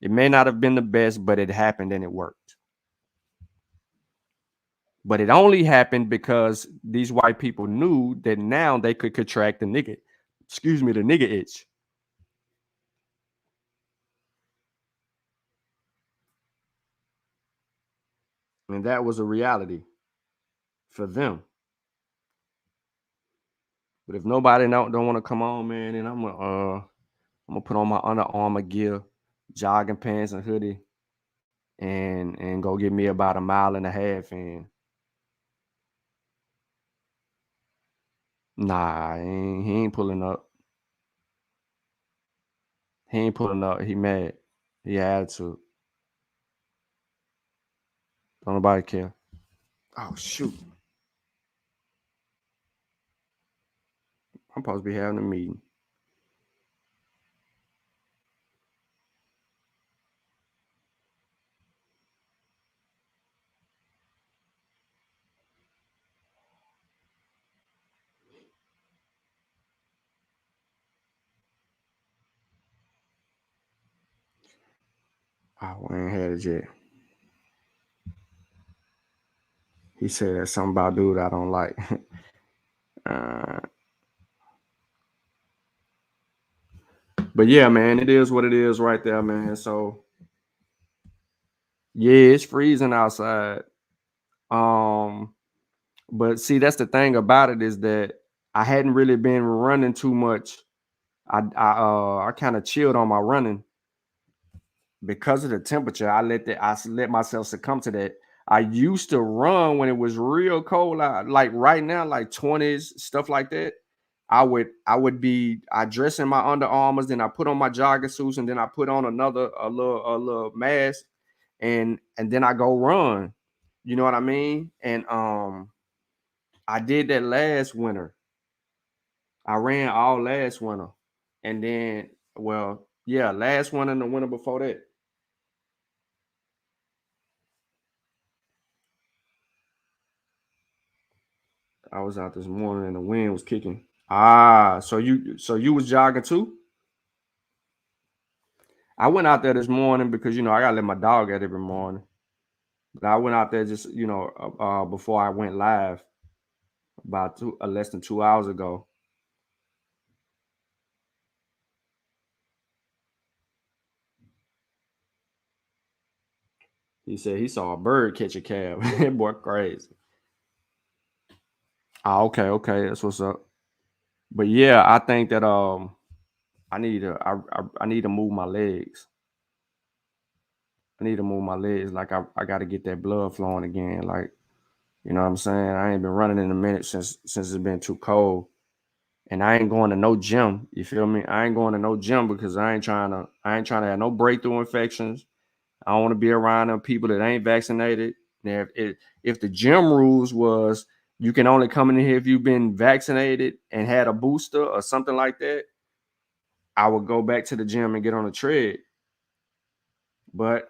It may not have been the best, but it happened and it worked. But it only happened because these white people knew that now they could contract the nigga itch. And that was a reality for them. But if nobody don't want to come on, man, then I'm gonna put on my Under Armour gear, jogging pants and hoodie, and go get me about 1.5 miles in. Nah, he ain't pulling up. He ain't pulling up. He mad. He had to. Don't nobody care. Oh shoot. I'm supposed to be having a meeting. Oh, we ain't had it yet. He said that's something about dude I don't like. But yeah, man, it is what it is right there, man. So yeah, it's freezing outside. But see, that's the thing about it, is that I hadn't really been running too much. I kind of chilled on my running because of the temperature. I let myself succumb to that. I used to run when it was real cold, like right now, like 20s, stuff like that. I dress in my Under Armours, then I put on my jogging suits, and then I put on a little mask, and then I go run. You know what I mean? And I did that last winter. I ran all last winter, and then last winter and the winter before that. I was out this morning and the wind was kicking. So you was jogging too? I went out there this morning because I gotta let my dog out every morning. But I went out there just before I went live about less than 2 hours ago. He said he saw a bird catch a cab. That boy crazy. Okay, that's what's up. But yeah, I think that I need to move my legs. I need to move my legs. Like I got to get that blood flowing again. Like, you know what I'm saying? I ain't been running in a minute since it's been too cold. And I ain't going to no gym. You feel me? I ain't going to no gym because I ain't trying to have no breakthrough infections. I don't want to be around them people that ain't vaccinated. Now, if the gym rules was you can only come in here if you've been vaccinated and had a booster or something like that, I would go back to the gym and get on a tread. But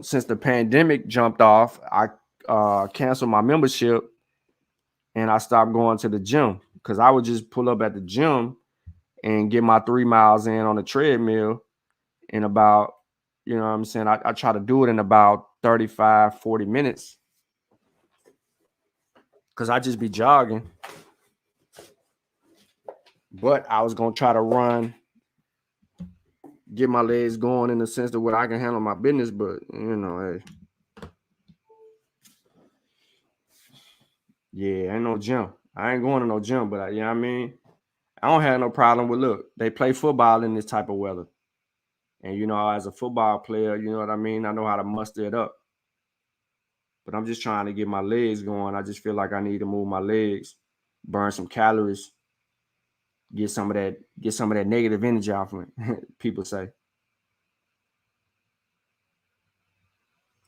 since the pandemic jumped off, I canceled my membership and I stopped going to the gym because I would just pull up at the gym and get my 3 miles in on the treadmill in about, you know what I'm saying? I try to do it in about 35, 40 minutes because I just be jogging. But I was going to try to run, get my legs going in the sense that where I can handle my business. But, hey. Yeah, ain't no gym. I ain't going to no gym, but you know what I mean? I don't have no problem with look, they play football in this type of weather. And as a football player, you know what I mean? I know how to muster it up. But I'm just trying to get my legs going. I just feel like I need to move my legs, burn some calories, get some of that negative energy off me. People say.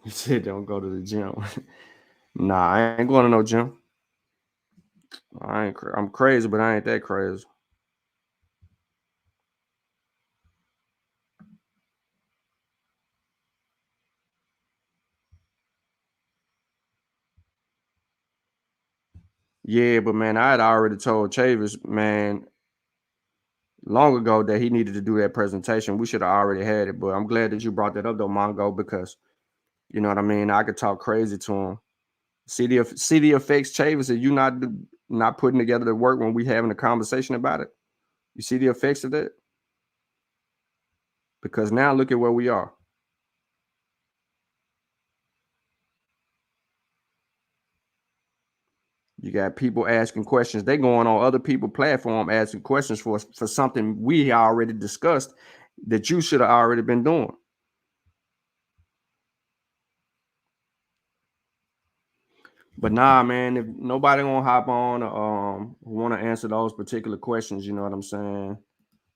You said don't go to the gym. Nah, I ain't going to no gym. I'm crazy, but I ain't that crazy. Yeah, but man, I had already told Chavis, man, long ago that he needed to do that presentation. We should have already had it, but I'm glad that you brought that up though, Mongo, because you know what I mean. I could talk crazy to him. See the effects, Chavis, if you not putting together the work when we having a conversation about it. You see the effects of that? Because now look at where we are. You got people asking questions. They going on other people's platform asking questions for something we already discussed that you should have already been doing. But nah, man, if nobody gonna hop on who want to answer those particular questions, you know what I'm saying?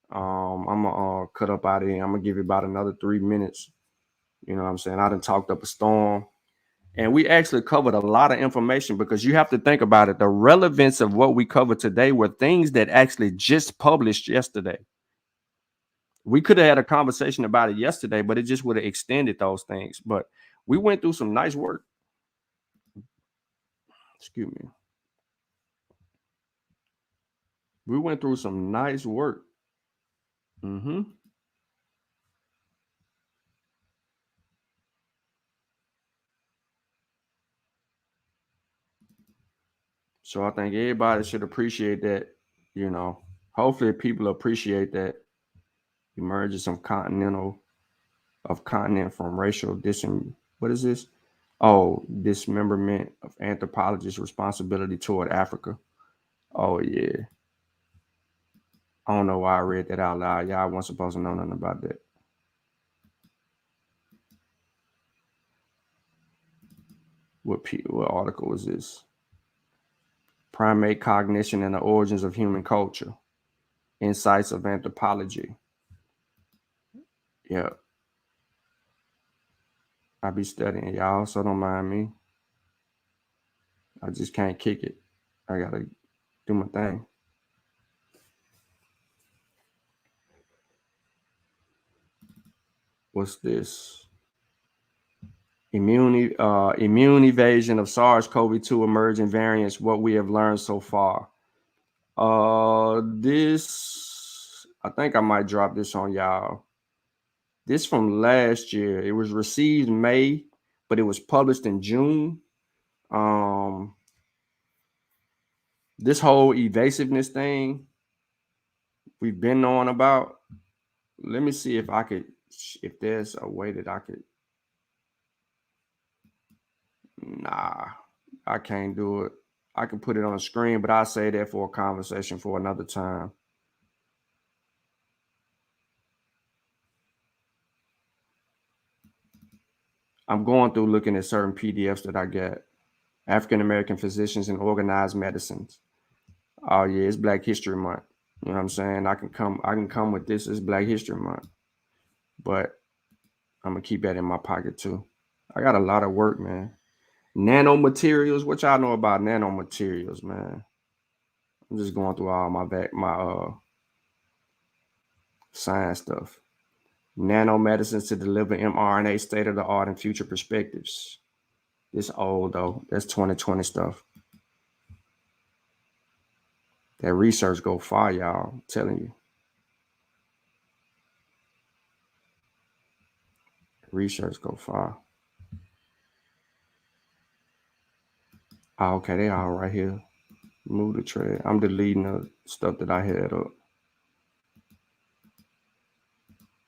I'm gonna cut up out of here. I'm gonna give you about another 3 minutes. You know what I'm saying? I done talked up a storm. And we actually covered a lot of information because you have to think about it. The relevance of what we covered today were things that actually just published yesterday. We could have had a conversation about it yesterday, but it just would have extended those things. But we went through some nice work. Excuse me. We went through some nice work. Hmm. So I think everybody should appreciate that. You know, hopefully people appreciate that emergence of continent from racial what is this? Oh, dismemberment of anthropologists' responsibility toward Africa. Oh yeah. I don't know why I read that out loud. Y'all wasn't supposed to know nothing about that. What article was this? Primate cognition and the origins of human culture. Insights of anthropology. Yeah. I be studying, y'all, so don't mind me. I just can't kick it. I gotta do my thing. What's this? Immune evasion of SARS-CoV-2 emerging variants. What we have learned so far. This I think I might drop this on y'all. This from last year. It was received May, but it was published in June. Um, this whole evasiveness thing we've been on about. Let me see if there's a way that I could. Nah, I can't do it. I can put it on the screen, but I'll say that for a conversation for another time. I'm going through looking at certain PDFs that I got. African American physicians and organized medicines. Oh yeah, it's Black History Month. You know what I'm saying? I can come with this. It's Black History Month. But I'm gonna keep that in my pocket too. I got a lot of work, man. Nanomaterials. What y'all know about nanomaterials, man? I'm just going through all my science stuff. Nanomedicines to deliver mRNA, state of the art, and future perspectives. This old though. That's 2020 stuff. That research go far, y'all. I'm telling you. Research go far. Oh, okay, they all right here. Move the trash. I'm deleting the stuff that I had up.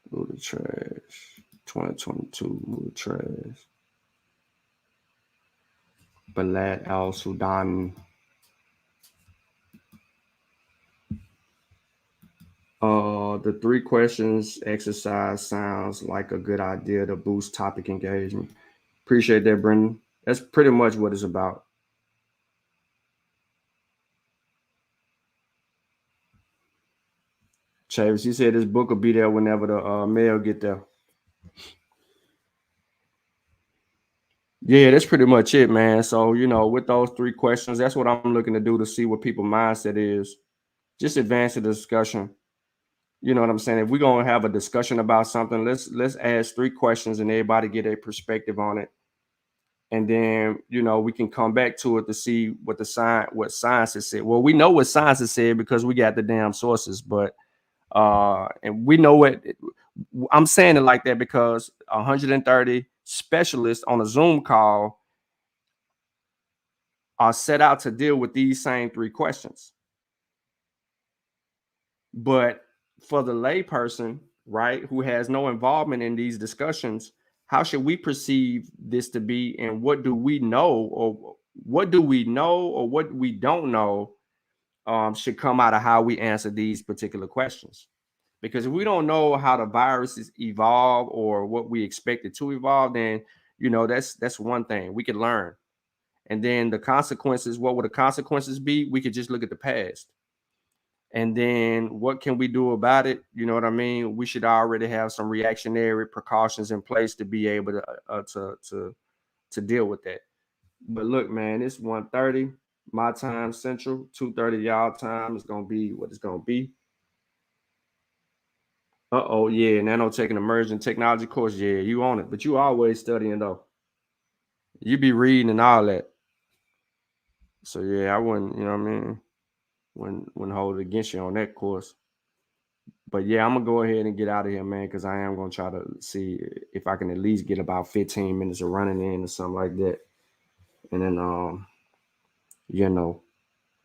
Move the trash. 2022. Move the trash. Balad Al Sudan. The 3 questions exercise sounds like a good idea to boost topic engagement. Appreciate that, Brendan. That's pretty much what it's about. Chavis, he said his book will be there whenever the mail get there. Yeah, that's pretty much it, man. So, with those 3 questions, that's what I'm looking to do to see what people's mindset is. Just advance the discussion. You know what I'm saying? If we're gonna have a discussion about something, let's ask 3 questions and everybody get a perspective on it. And then, we can come back to it to see what science has said. Well, we know what science has said because we got the damn sources, but and we know what I'm saying it like that because 130 specialists on a Zoom call are set out to deal with these same 3 questions. But for the layperson, right, who has no involvement in these discussions, how should we perceive this to be? And what do we know, or what we don't know should come out of how we answer these particular questions? Because if we don't know how the viruses evolve or what we expect it to evolve, then that's one thing we could learn. And then the consequences, what would the consequences be? We could just look at the past. And then what can we do about it? You know what I mean? We should already have some reactionary precautions in place to be able to deal with that. But look, man, it's 1:30 my time central, 2:30 y'all time. Is gonna be what it's gonna be. Uh-oh, yeah, nanotech and emerging technology course. Yeah, you on it, but you always studying though. You be reading and all that. So yeah, I wouldn't, you know what I mean? Wouldn't hold it against you on that course. But yeah, I'm gonna go ahead and get out of here, man, because I am gonna try to see if I can at least get about 15 minutes of running in or something like that. And then you know,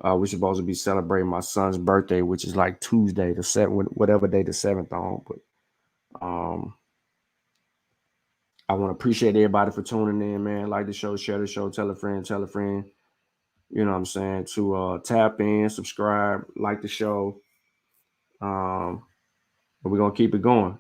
we're supposed to be celebrating my son's birthday, which is like Tuesday, the 7th, whatever day the 7th on. But I want to appreciate everybody for tuning in, man. Like the show, share the show, tell a friend, tell a friend. You know what I'm saying? To tap in, subscribe, like the show. But we're gonna keep it going.